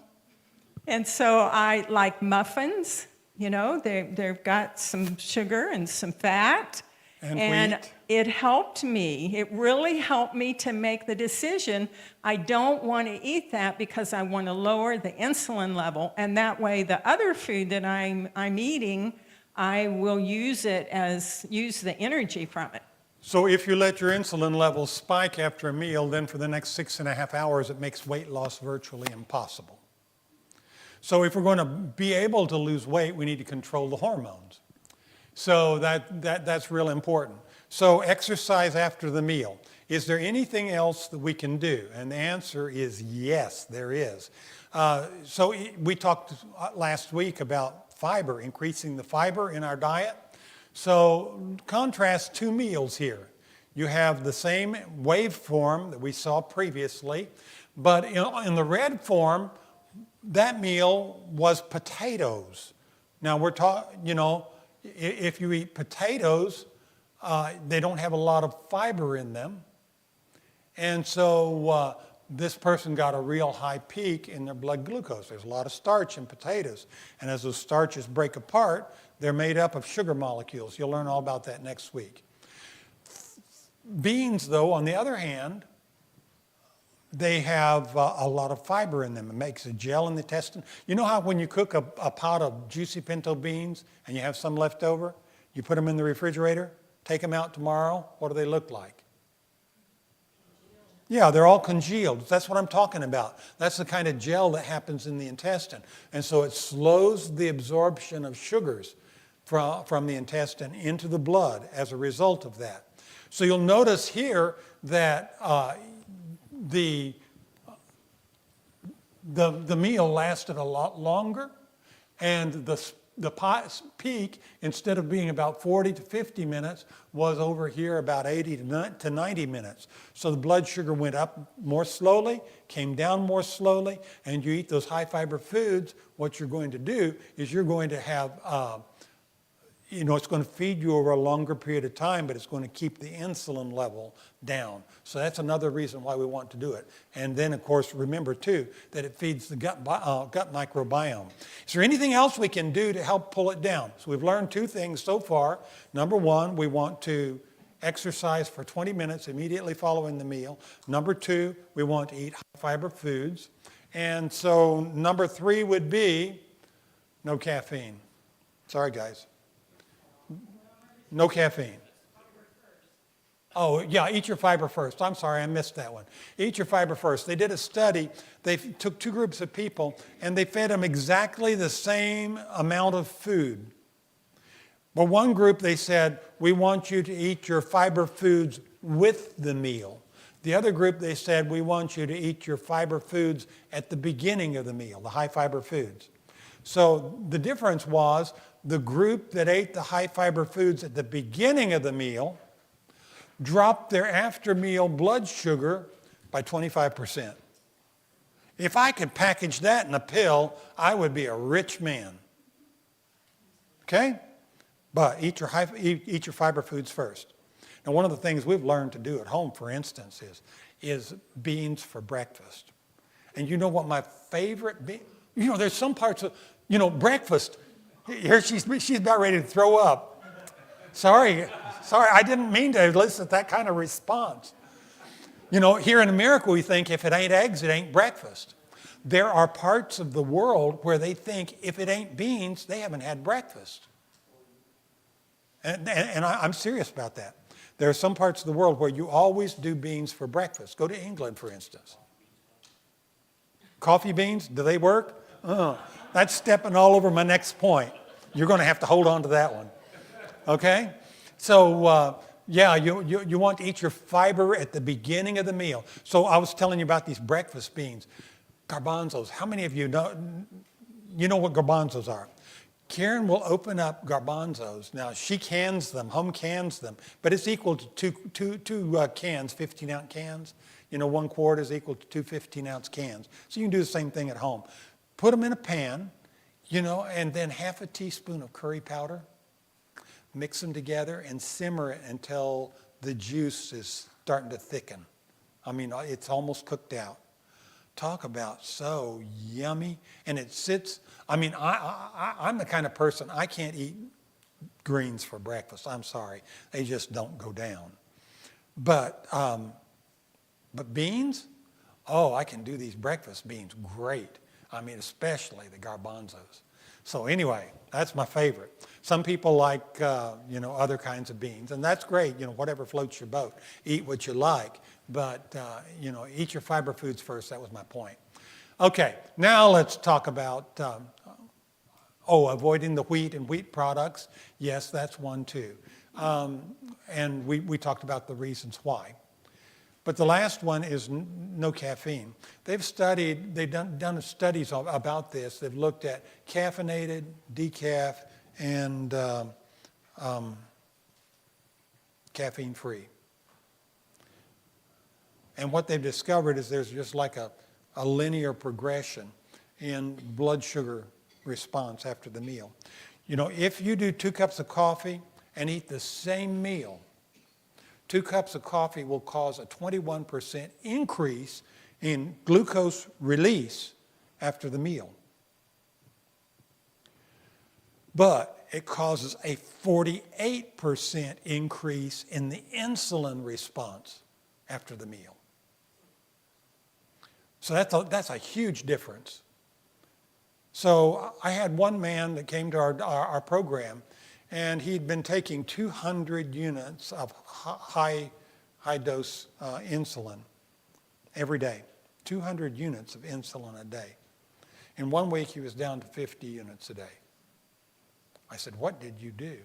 And so I like muffins, they've got some sugar and some fat. And wheat. It helped me. It really helped me to make the decision. I don't want to eat that because I want to lower the insulin level. And that way, the other food that I'm eating, I will use the energy from it. So if you let your insulin levels spike after a meal, then for the next 6.5 hours, it makes weight loss virtually impossible. So if we're going to be able to lose weight, we need to control the hormones. So that's real important. So exercise after the meal. Is there anything else that we can do? And the answer is yes, there is. So we talked last week about fiber, increasing the fiber in our diet. So contrast two meals here. You have the same waveform that we saw previously, but in the red form, that meal was potatoes. Now we're talking, if you eat potatoes, they don't have a lot of fiber in them. And so this person got a real high peak in their blood glucose. There's a lot of starch in potatoes. And as those starches break apart, they're made up of sugar molecules. You'll learn all about that next week. Beans, though, on the other hand, they have a lot of fiber in them. It makes a gel in the intestine. You know how when you cook a pot of juicy pinto beans and you have some left over, you put them in the refrigerator, take them out tomorrow, what do they look like? Yeah, they're all congealed. That's what I'm talking about. That's the kind of gel that happens in the intestine. And so it slows the absorption of sugars from the intestine into the blood as a result of that. So you'll notice here that the meal lasted a lot longer, And the peak, instead of being about 40 to 50 minutes, was over here about 80 to 90 minutes. So the blood sugar went up more slowly, came down more slowly, and you eat those high fiber foods, what you're going to do is you're going to have, it's going to feed you over a longer period of time, but it's going to keep the insulin level down. So that's another reason why we want to do it. And then, of course, remember, too, that it feeds the gut microbiome. Is there anything else we can do to help pull it down? So we've learned two things so far. Number one, we want to exercise for 20 minutes immediately following the meal. Number two, we want to eat high-fiber foods. And so number three would be no caffeine. Sorry, guys. No caffeine. Oh, yeah, eat your fiber first. I'm sorry, I missed that one. Eat your fiber first. They did a study. They took two groups of people, and they fed them exactly the same amount of food. But one group, they said, we want you to eat your fiber foods with the meal. The other group, they said, we want you to eat your fiber foods at the beginning of the meal, the high fiber foods. So the difference was the group that ate the high fiber foods at the beginning of the meal dropped their after meal blood sugar by 25%. If I could package that in a pill, I would be a rich man. Okay? But eat your fiber foods first. Now, one of the things we've learned to do at home, for instance, is beans for breakfast. And you know what my favorite there's some parts of, breakfast. Here she's about ready to throw up. Sorry, I didn't mean to elicit that kind of response. Here in America, we think if it ain't eggs, it ain't breakfast. There are parts of the world where they think if it ain't beans, they haven't had breakfast. And I'm serious about that. There are some parts of the world where you always do beans for breakfast. Go to England, for instance. Coffee beans, do they work? That's stepping all over my next point. You're going to have to hold on to that one. Okay? So, you want to eat your fiber at the beginning of the meal. So I was telling you about these breakfast beans. Garbanzos. How many of you know what garbanzos are? Karen will open up garbanzos. Now, she cans them, home cans them, but it's equal to two cans, 15-ounce cans. 1 quart is equal to two 15-ounce cans. So you can do the same thing at home. Put them in a pan, and then half a teaspoon of curry powder. Mix them together and simmer it until the juice is starting to thicken. It's almost cooked out. Talk about so yummy. And it sits, I'm the kind of person, I can't eat greens for breakfast. I'm sorry. They just don't go down. But beans, I can do these breakfast beans great. Especially the garbanzos. So anyway, that's my favorite. Some people like, other kinds of beans, and that's great. Whatever floats your boat. Eat what you like, but, eat your fiber foods first. That was my point. Okay, now let's talk about, avoiding the wheat and wheat products. Yes, that's one too. And we talked about the reasons why. But the last one is no caffeine. They've done studies about this. They've looked at caffeinated, decaf, and caffeine-free. And what they've discovered is there's just like a linear progression in blood sugar response after the meal. If you do 2 cups of coffee and eat the same meal, 2 cups of coffee will cause a 21% increase in glucose release after the meal. But it causes a 48% increase in the insulin response after the meal. So that's a huge difference. So I had one man that came to our program, and he'd been taking 200 units of high dose insulin every day. 200 units of insulin a day. In 1 week, he was down to 50 units a day. I said, what did you do?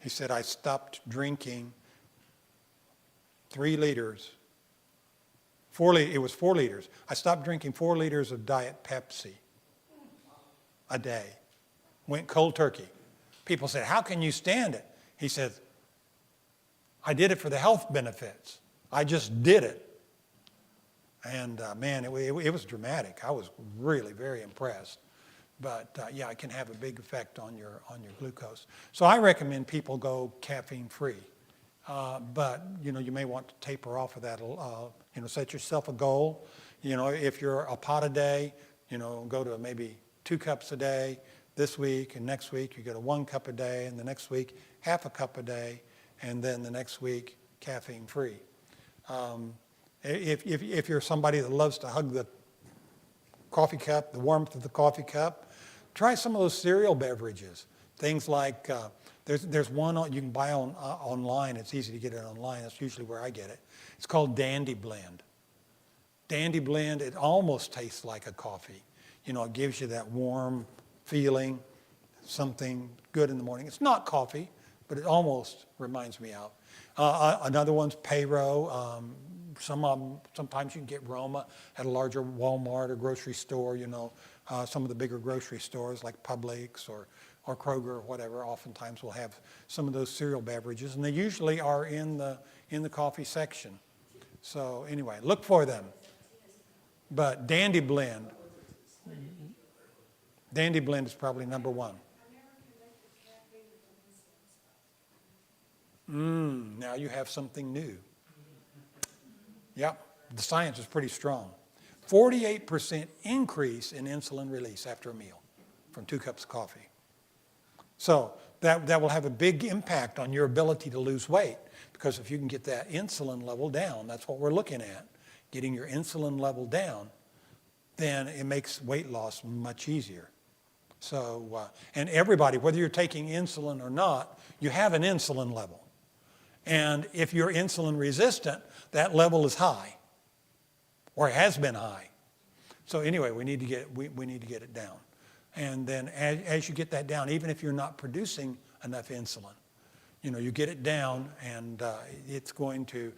He said, I stopped drinking 3 liters. It was 4 liters. I stopped drinking 4 liters of Diet Pepsi. a day. Went cold turkey. People said, how can you stand it? He said, I did it for the health benefits. I just did it. And man, it was dramatic. I was really very impressed. But yeah, it can have a big effect on your glucose. So I recommend people go caffeine free. But you may want to taper off of that. Set yourself a goal. If you're a pot a day, go to maybe 2 cups a day this week, and next week you go to 1 cup a day, and the next week half a cup a day, and then the next week caffeine free. If you're somebody that loves to hug the coffee cup, the warmth of the coffee cup, try some of those cereal beverages. Things like, there's one you can buy online. It's easy to get it online. That's usually where I get it. It's called Dandy Blend. Dandy Blend, it almost tastes like a coffee. It gives you that warm feeling, something good in the morning. It's not coffee, but it almost reminds me of. Another one's Payro. Sometimes you can get Roma at a larger Walmart or grocery store, some of the bigger grocery stores like Publix or Kroger or whatever oftentimes will have some of those cereal beverages, and they usually are in the coffee section. So anyway, look for them. But Dandy Blend is probably number one. Now you have something new. Yep, the science is pretty strong. 48% increase in insulin release after a meal from 2 cups of coffee. So that will have a big impact on your ability to lose weight, because if you can get that insulin level down, that's what we're looking at, getting your insulin level down, then it makes weight loss much easier. So, and everybody, whether you're taking insulin or not, you have an insulin level. And if you're insulin resistant, that level is high, or it has been high. So anyway, we need to get it down. And then as you get that down, even if you're not producing enough insulin, you get it down, and it's going to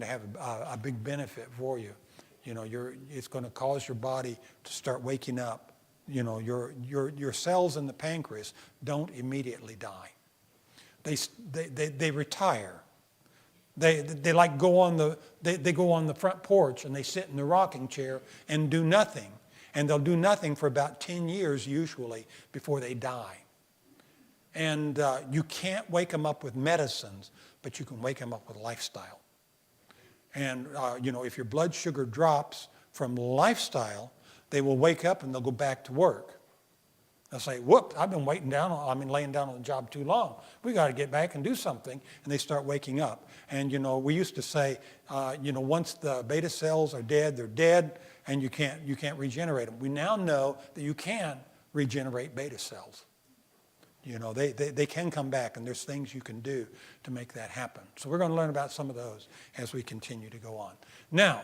have a big benefit for you. It's going to cause your body to start waking up. Your cells in the pancreas don't immediately die. They retire. They like go on the front porch and they sit in the rocking chair and do nothing. And they'll do nothing for about 10 years usually before they die. And you can't wake them up with medicines, but you can wake them up with lifestyle. And if your blood sugar drops from lifestyle, they will wake up and they'll go back to work. They'll say, whoop, I've been laying down on the job too long. We got to get back and do something. And they start waking up. And, we used to say, once the beta cells are dead, they're dead, and you can't regenerate them. We now know that you can regenerate beta cells. They can come back, and there's things you can do to make that happen. So we're going to learn about some of those as we continue to go on. Now,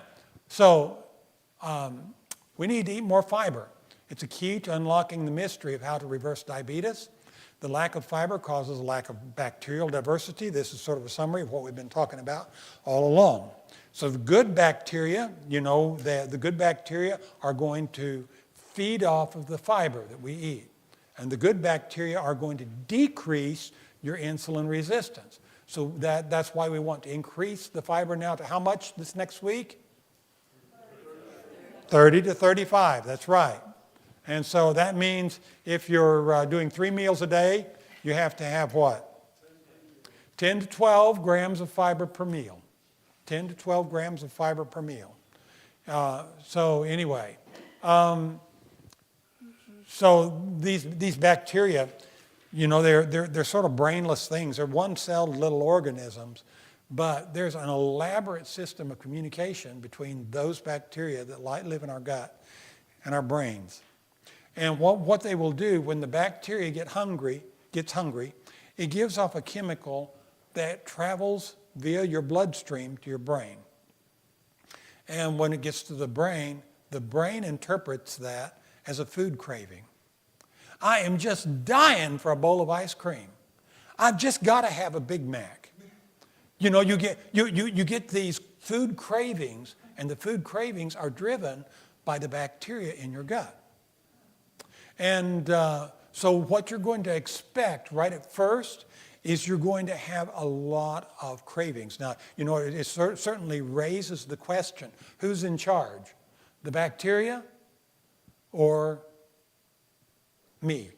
we need to eat more fiber. It's a key to unlocking the mystery of how to reverse diabetes. The lack of fiber causes a lack of bacterial diversity. This is sort of a summary of what we've been talking about all along. So the good bacteria, the good bacteria are going to feed off of the fiber that we eat. And the good bacteria are going to decrease your insulin resistance. So that's why we want to increase the fiber now to how much this next week? 30 to 35, that's right. And so that means if you're doing 3 meals a day, you have to have what? 10 to 12 grams of fiber per meal. 10 to 12 grams of fiber per meal. So anyway, so these bacteria, they're sort of brainless things. They're one-celled little organisms, but there's an elaborate system of communication between those bacteria that live in our gut and our brains. And what they will do when the bacteria gets hungry, it gives off a chemical that travels via your bloodstream to your brain. And when it gets to the brain interprets that as a food craving. I am just dying for a bowl of ice cream. I've just got to have a Big Mac. You get these food cravings, and the food cravings are driven by the bacteria in your gut. And so what you're going to expect right at first is you're going to have a lot of cravings. Now, you know, it certainly raises the question, who's in charge? The bacteria or me?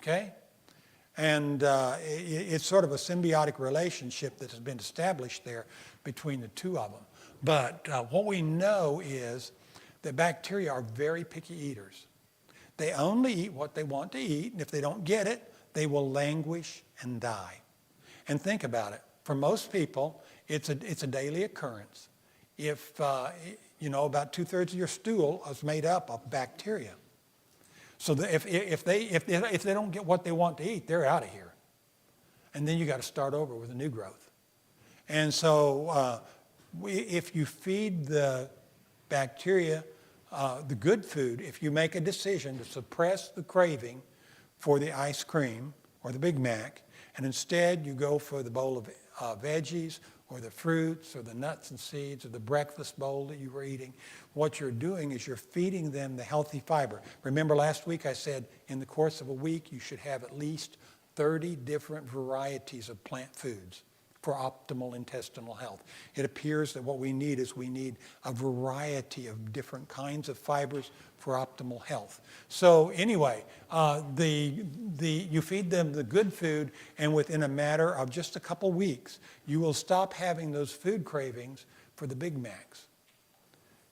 Okay? And it's sort of a symbiotic relationship that has been established there between the two of them. But what we know is that bacteria are very picky eaters. They only eat what they want to eat, and if they don't get it, they will languish and die. And think about it. For most people, it's a daily occurrence. If, you know, about 2/3 of your stool is made up of bacteria. So that if they don't get what they want to eat, they're out of here. And then you got to start over with a new growth. And so if you feed the bacteria the good food, if you make a decision to suppress the craving for the ice cream or the Big Mac, and instead you go for the bowl of veggies or the fruits or the nuts and seeds or the breakfast bowl that you were eating, what you're doing is you're feeding them the healthy fiber. Remember last week I said in the course of a week you should have at least 30 different varieties of plant foods for optimal intestinal health. It appears that what we need is we need a variety of different kinds of fibers for optimal health. So anyway, you feed them the good food, and within a matter of just a couple weeks, you will stop having those food cravings for the Big Macs.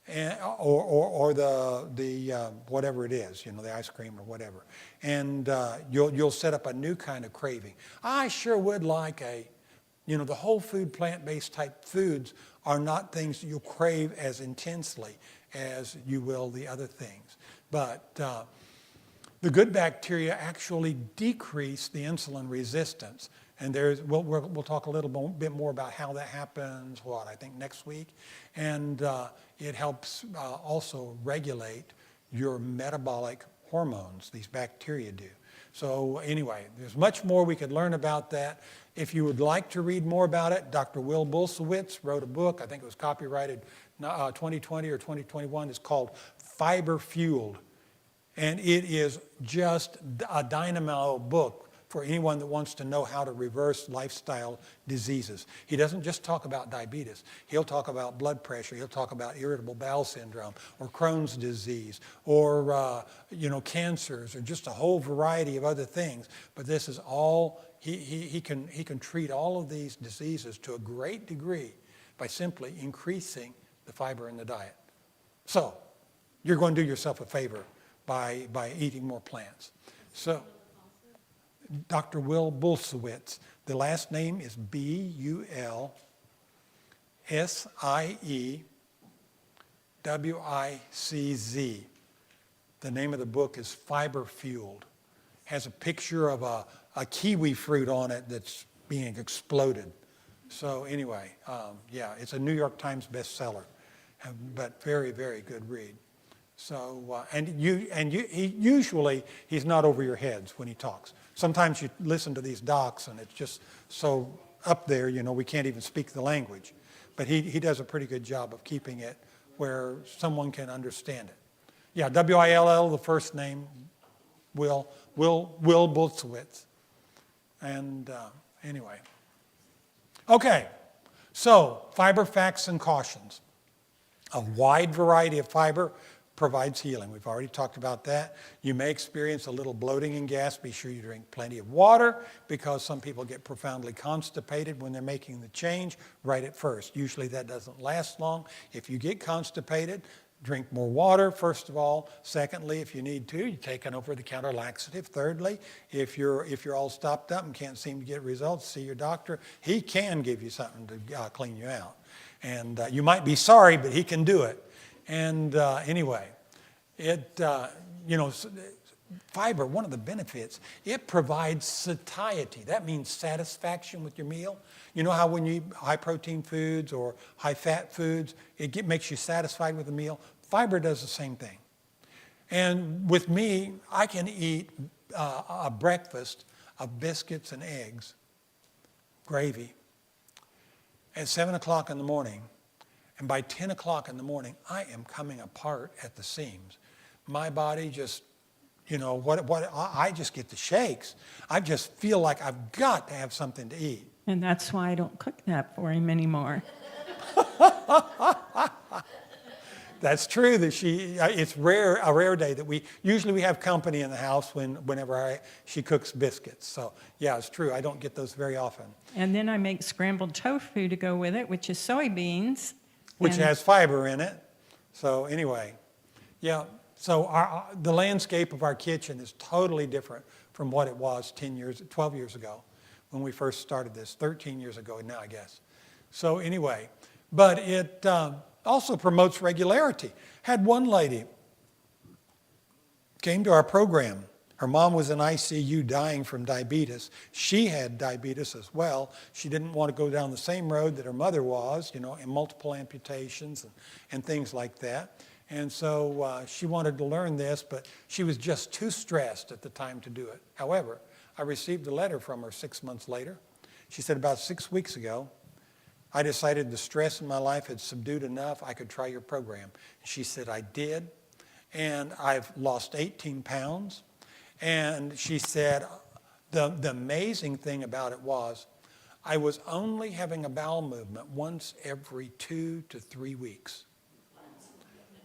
And, or the whatever it is, you know, the ice cream or whatever. And you'll set up a new kind of craving. I sure would like you know, the whole food, plant-based type foods are not things that you'll crave as intensely as you will the other things. But the good bacteria actually decrease the insulin resistance. And we'll talk a little bit more about how that happens, I think next week. And it helps also regulate your metabolic hormones, these bacteria do. So anyway, there's much more we could learn about that. If you would like to read more about it, Dr. Will Bulsiewicz wrote a book, I think it was copyrighted 2020 or 2021. It's called Fiber Fueled. And it is just a dynamo book for anyone that wants to know how to reverse lifestyle diseases. He doesn't just talk about diabetes. He'll talk about blood pressure. He'll talk about irritable bowel syndrome or Crohn's disease or you know, cancers or just a whole variety of other things. But this is all, he can treat all of these diseases to a great degree by simply increasing the fiber in the diet. So you're going to do yourself a favor by eating more plants. So Dr. Will Bulsiewicz. The last name is Bulsiewicz. The name of the book is Fiber Fueled. Has a picture of a kiwi fruit on it that's being exploded. So anyway, yeah, it's a New York Times bestseller, but very, very good read. So, usually he's not over your heads when he talks. Sometimes you listen to these docs and it's just so up there, you know, we can't even speak the language. But he does a pretty good job of keeping it where someone can understand it. Yeah, W-I-L-L, the first name, Will Bulsiewicz. And anyway. Okay, so fiber facts and cautions. A wide variety of fiber provides healing. We've already talked about that. You may experience a little bloating and gas. Be sure you drink plenty of water because some people get profoundly constipated when they're making the change right at first. Usually that doesn't last long. If you get constipated, drink more water, first of all. Secondly, if you need to, you take an over-the-counter laxative. Thirdly, if you're all stopped up and can't seem to get results, see your doctor. He can give you something to clean you out. And you might be sorry, but he can do it. And anyway, you know, fiber, one of the benefits, it provides satiety. That means satisfaction with your meal. You know how when you eat high-protein foods or high-fat foods, it makes you satisfied with the meal? Fiber does the same thing. And with me, I can eat a breakfast of biscuits and eggs, gravy, at 7 o'clock in the morning. And by 10 o'clock in the morning, I am coming apart at the seams. My body just, You know, I just get the shakes. I just feel like I've got to have something to eat. And that's why I don't cook that for him anymore. That's true that it's a rare day that usually we have company in the house whenever she cooks biscuits. So yeah, it's true. I don't get those very often. And then I make scrambled tofu to go with it, which is soybeans. Which And- has fiber in it. So anyway, yeah. So the landscape of our kitchen is totally different from what it was 12 years ago when we first started this, 13 years ago now, I guess. So anyway, but it also promotes regularity. Had one lady came to our program. Her mom was in ICU dying from diabetes. She had diabetes as well. She didn't want to go down the same road that her mother was, and multiple amputations and things like that. And so she wanted to learn this, but she was just too stressed at the time to do it. However, I received a letter from her 6 months later. She said, about 6 weeks ago, I decided the stress in my life had subdued enough I could try your program. She said, I did, and I've lost 18 pounds. And she said, the amazing thing about it was, I was only having a bowel movement once every 2 to 3 weeks.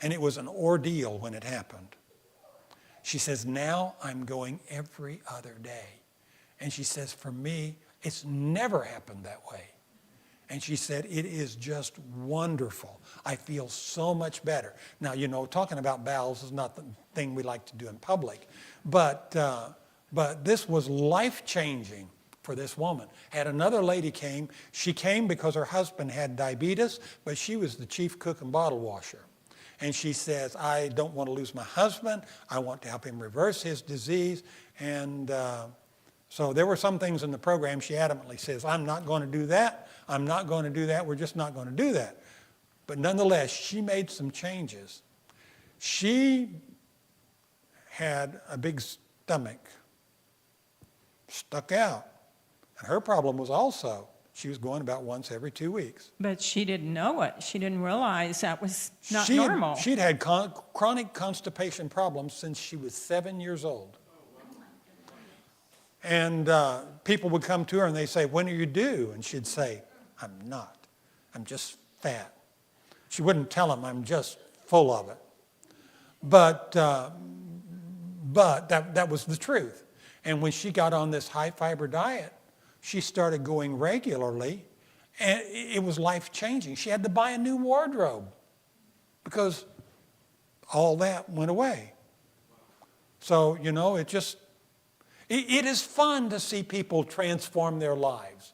And it was an ordeal when it happened. She says, now I'm going every other day. And she says, for me, it's never happened that way. And she said, it is just wonderful. I feel so much better. Now, talking about bowels is not the thing we like to do in public. But this was life-changing for this woman. Had another lady came. She came because her husband had diabetes, but she was the chief cook and bottle washer. And she says, I don't want to lose my husband. I want to help him reverse his disease. And so there were some things in the program she adamantly says, I'm not going to do that. I'm not going to do that. We're just not going to do that. But nonetheless, she made some changes. She had a big stomach, stuck out. And her problem was also, she was going about once every 2 weeks. But she didn't know it. She didn't realize that was not normal. She'd had chronic constipation problems since she was 7 years old. And people would come to her and they'd say, when are you due? And she'd say, I'm not. I'm just fat. She wouldn't tell them, I'm just full of it. But that was the truth. And when she got on this high fiber diet, she started going regularly, and it was life-changing. She had to buy a new wardrobe because all that went away. So, it is fun to see people transform their lives.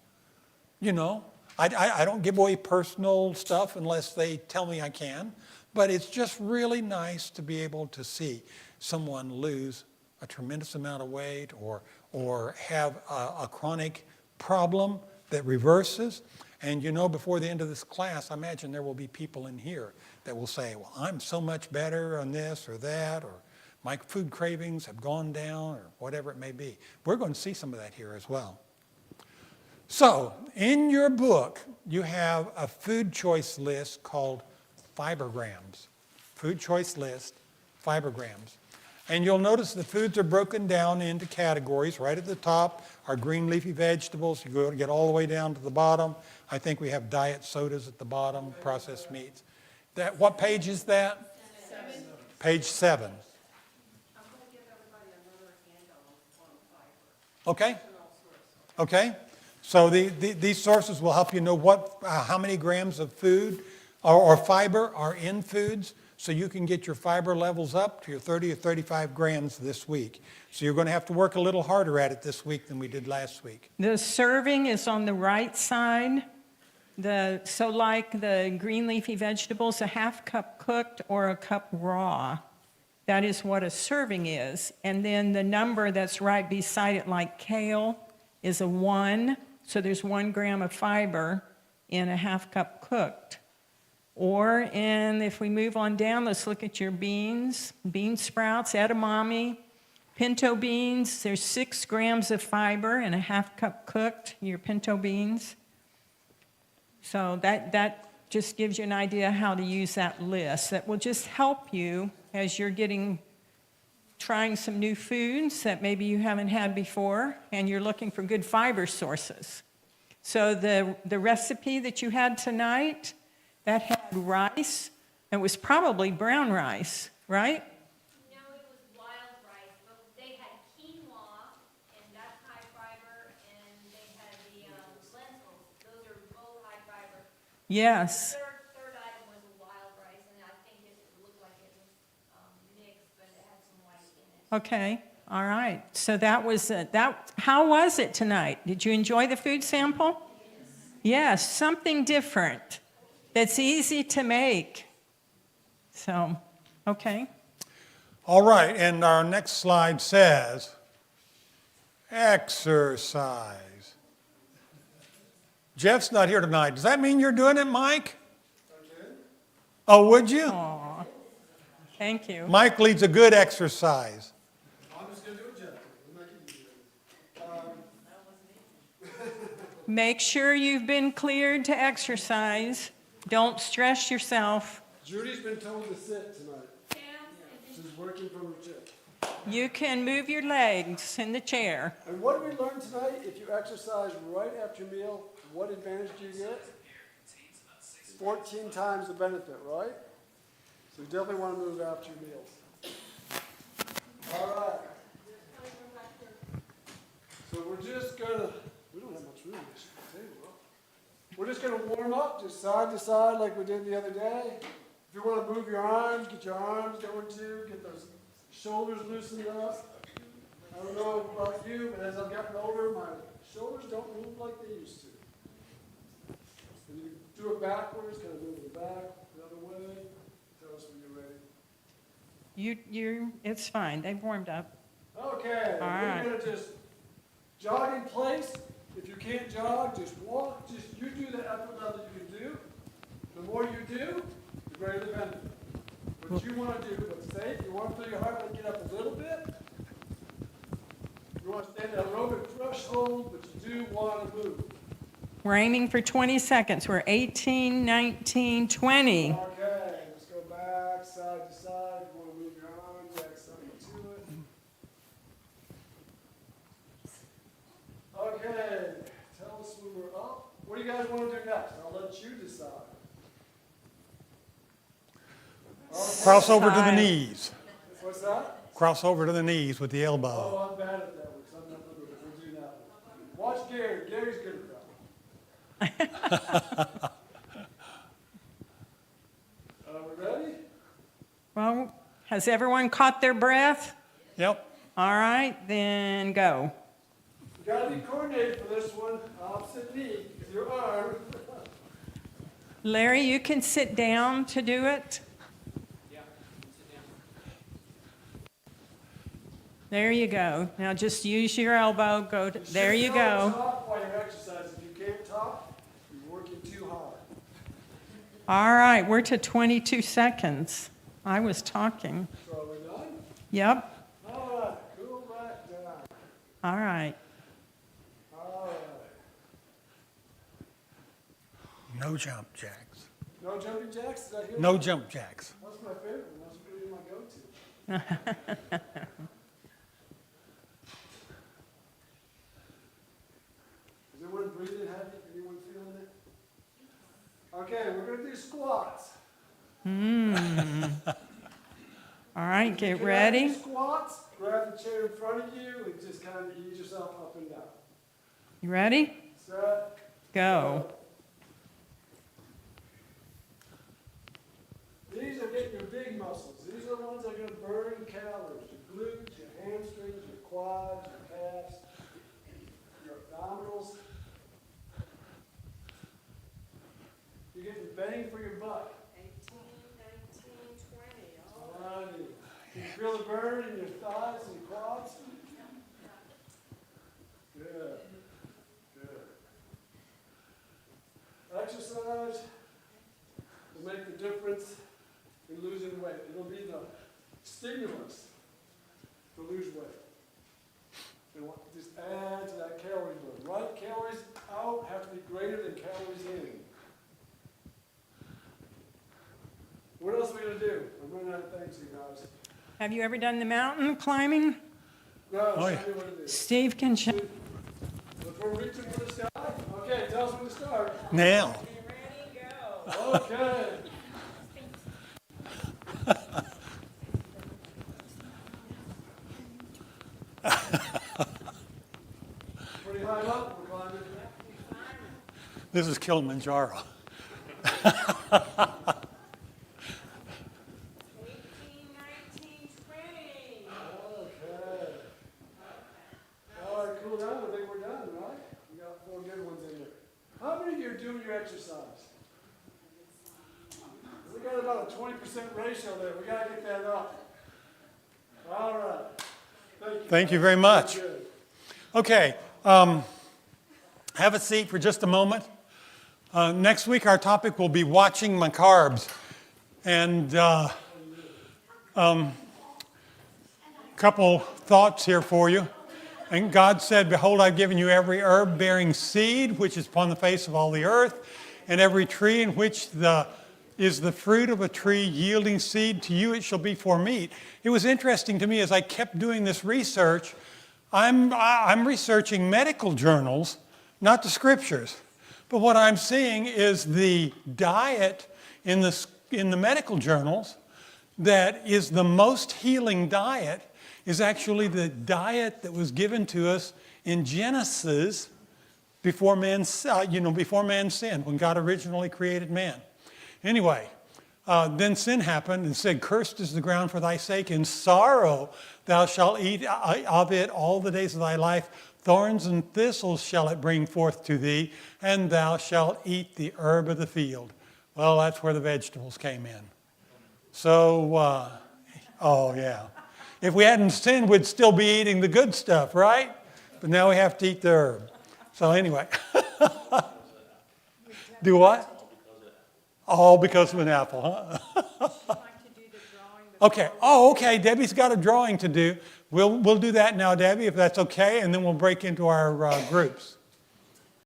I don't give away personal stuff unless they tell me I can, but it's just really nice to be able to see someone lose a tremendous amount of weight or have a chronic problem that reverses. And before the end of this class, I imagine there will be people in here that will say, well, I'm so much better on this or that, or my food cravings have gone down, or whatever it may be. We're going to see some of that here as well. So, in your book, you have a food choice list called fibergrams. Food choice list, fibergrams. And you'll notice the foods are broken down into categories. Right at the top are green leafy vegetables. You get all the way down to the bottom. I think we have diet sodas at the bottom, processed meats. What page is that? 7. Page 7. I'm going to give everybody another handout on fiber. Okay. Okay. So these sources will help you know how many grams of food or fiber are in foods, so you can get your fiber levels up to your 30 or 35 grams this week. So you're going to have to work a little harder at it this week than we did last week. The serving is on the right side. So like the green leafy vegetables, a half cup cooked or a cup raw. That is what a serving is. And then the number that's right beside it, like kale, is a 1. So there's 1 gram of fiber in a half cup cooked. And if we move on down, let's look at your beans, bean sprouts, edamame, pinto beans. There's 6 grams of fiber in a half cup cooked, your pinto beans. So that just gives you an idea how to use that list. That will just help you as you're getting trying some new foods that maybe you haven't had before, and you're looking for good fiber sources. So the recipe that you had tonight, that had rice. It was probably brown rice, right? No, it was wild rice, but they had quinoa, and that's high fiber, and they had the lentils. Those are both high fiber. Yes. Third item was a wild rice, and I think it looked like it was mixed, but it had some white in it. Okay. All right. So that was that. How was it tonight? Did you enjoy the food sample? Yes, something different that's easy to make. So, okay. All right, and our next slide says exercise. Jeff's not here tonight. Does that mean you're doing it, Mike? Oh, would you? Aw. Thank you. Mike leads a good exercise. I'm just gonna do it, Jeff. We'll make it easier. Make sure you've been cleared to exercise. Don't stress yourself. Judy's been told to sit tonight. She's working from her chair. You can move your legs in the chair. And what did we learn tonight? If you exercise right after your meal, what advantage do you get? 14 times the benefit, right? So you definitely want to move after your meals. All right. So we're just gonna, we don't have much room on this table, huh? We're just gonna warm up, just side to side like we did the other day. If you want to move your arms, get your arms going too, get those shoulders loosened up. I don't know about you, but as I've gotten older, my shoulders don't move like they used to. And you do it backwards, kind of move it back, the other way. Tell us when you're ready. It's fine. They've warmed up. Okay, All right. we're gonna just jog in place. If you can't jog, just walk. Just you do the effort level you can do. The more you do, the greater the benefit. What you want to do, what's safe, you want to feel your heart rate get up a little bit. You want to stay at that aerobic threshold, but you do want to move. We're aiming for 20 seconds. We're 18, 19, 20. Okay, let's go back, side to side. You want to move your arms, add something to it. Okay, tell us when we're up. What do you guys want to do next? I'll let you decide. Cross over to the Side. knees. What's that? Cross over to the knees with the elbow. Oh, I'm bad at that one, so I'm not good at it. We'll do that one. Watch Gary. Gary's good at that one. We ready? Well, has everyone caught their breath? Yep. All right, then go. You gotta be coordinated for this one. Opposite knee, with your arm. Larry, you can sit down to do it. There you go. Now just use your elbow. There you should go. Talk while you're exercising. If you can't talk, you're working too hard. All right, we're to 22 seconds. I was talking. So are we done? Yep. All right, cool back down. All right. All right. No jump jacks. No jumping jacks? Did I hear No that? jump jacks. That's my favorite one. That's really my go-to. Is everyone breathing heavy? Anyone feeling it? Okay, we're gonna do squats. All right, If you get cannot ready. do squats, grab the chair in front of you and just kind of ease yourself up and down. You ready? Set. Go. These are getting your big muscles. These are the ones that are going to burn calories. Your glutes, your hamstrings, your quads, your calves, your abdominals. You're getting bang for your buck. 18, 19, 20. Alrighty. Can you feel the burn in your thighs and your quads? Good. Good. Exercise will make the difference in losing weight. It'll be the stimulus to lose weight. And just add to that calorie burn. Right? Calories out have to be greater than calories in. What else are we going to do? I'm running out of things here, guys. Have you ever done the mountain climbing? No, Oh, show yeah. me what it is. Steve can show. Look, we're reaching for the sky. Okay, tell us when to start. Now. Ready, go. Okay. Pretty high up, we're climbing. This is Kilimanjaro. 18, 19, 20. Okay. All right, cool down. I think we're done, right? We got 4 good ones in there. How many of you are doing your exercise? We got about a 20% ratio there. We got to get that up. All right. Thank you. Thank you very much. Good. Okay, have a seat for just a moment. Next week, our topic will be watching my carbs. And couple thoughts here for you. And God said, behold, I've given you every herb bearing seed, which is upon the face of all the earth, and every tree in which is the fruit of a tree yielding seed, to you it shall be for meat. It was interesting to me as I kept doing this research. I'm researching medical journals, not the scriptures. But what I'm seeing is the diet in the medical journals that is the most healing diet is actually the diet that was given to us in Genesis before man sinned, when God originally created man. Anyway, then sin happened and said, cursed is the ground for thy sake, in sorrow thou shalt eat of it all the days of thy life. Thorns and thistles shall it bring forth to thee, and thou shalt eat the herb of the field. Well, that's where the vegetables came in. So, oh yeah. If we hadn't sinned, we'd still be eating the good stuff, right? But now we have to eat the herb. So anyway. Do what? All because of an apple, huh? Okay. Oh, okay. Debbie's got a drawing to do. We'll do that now, Debbie, if that's okay, and then we'll break into our groups.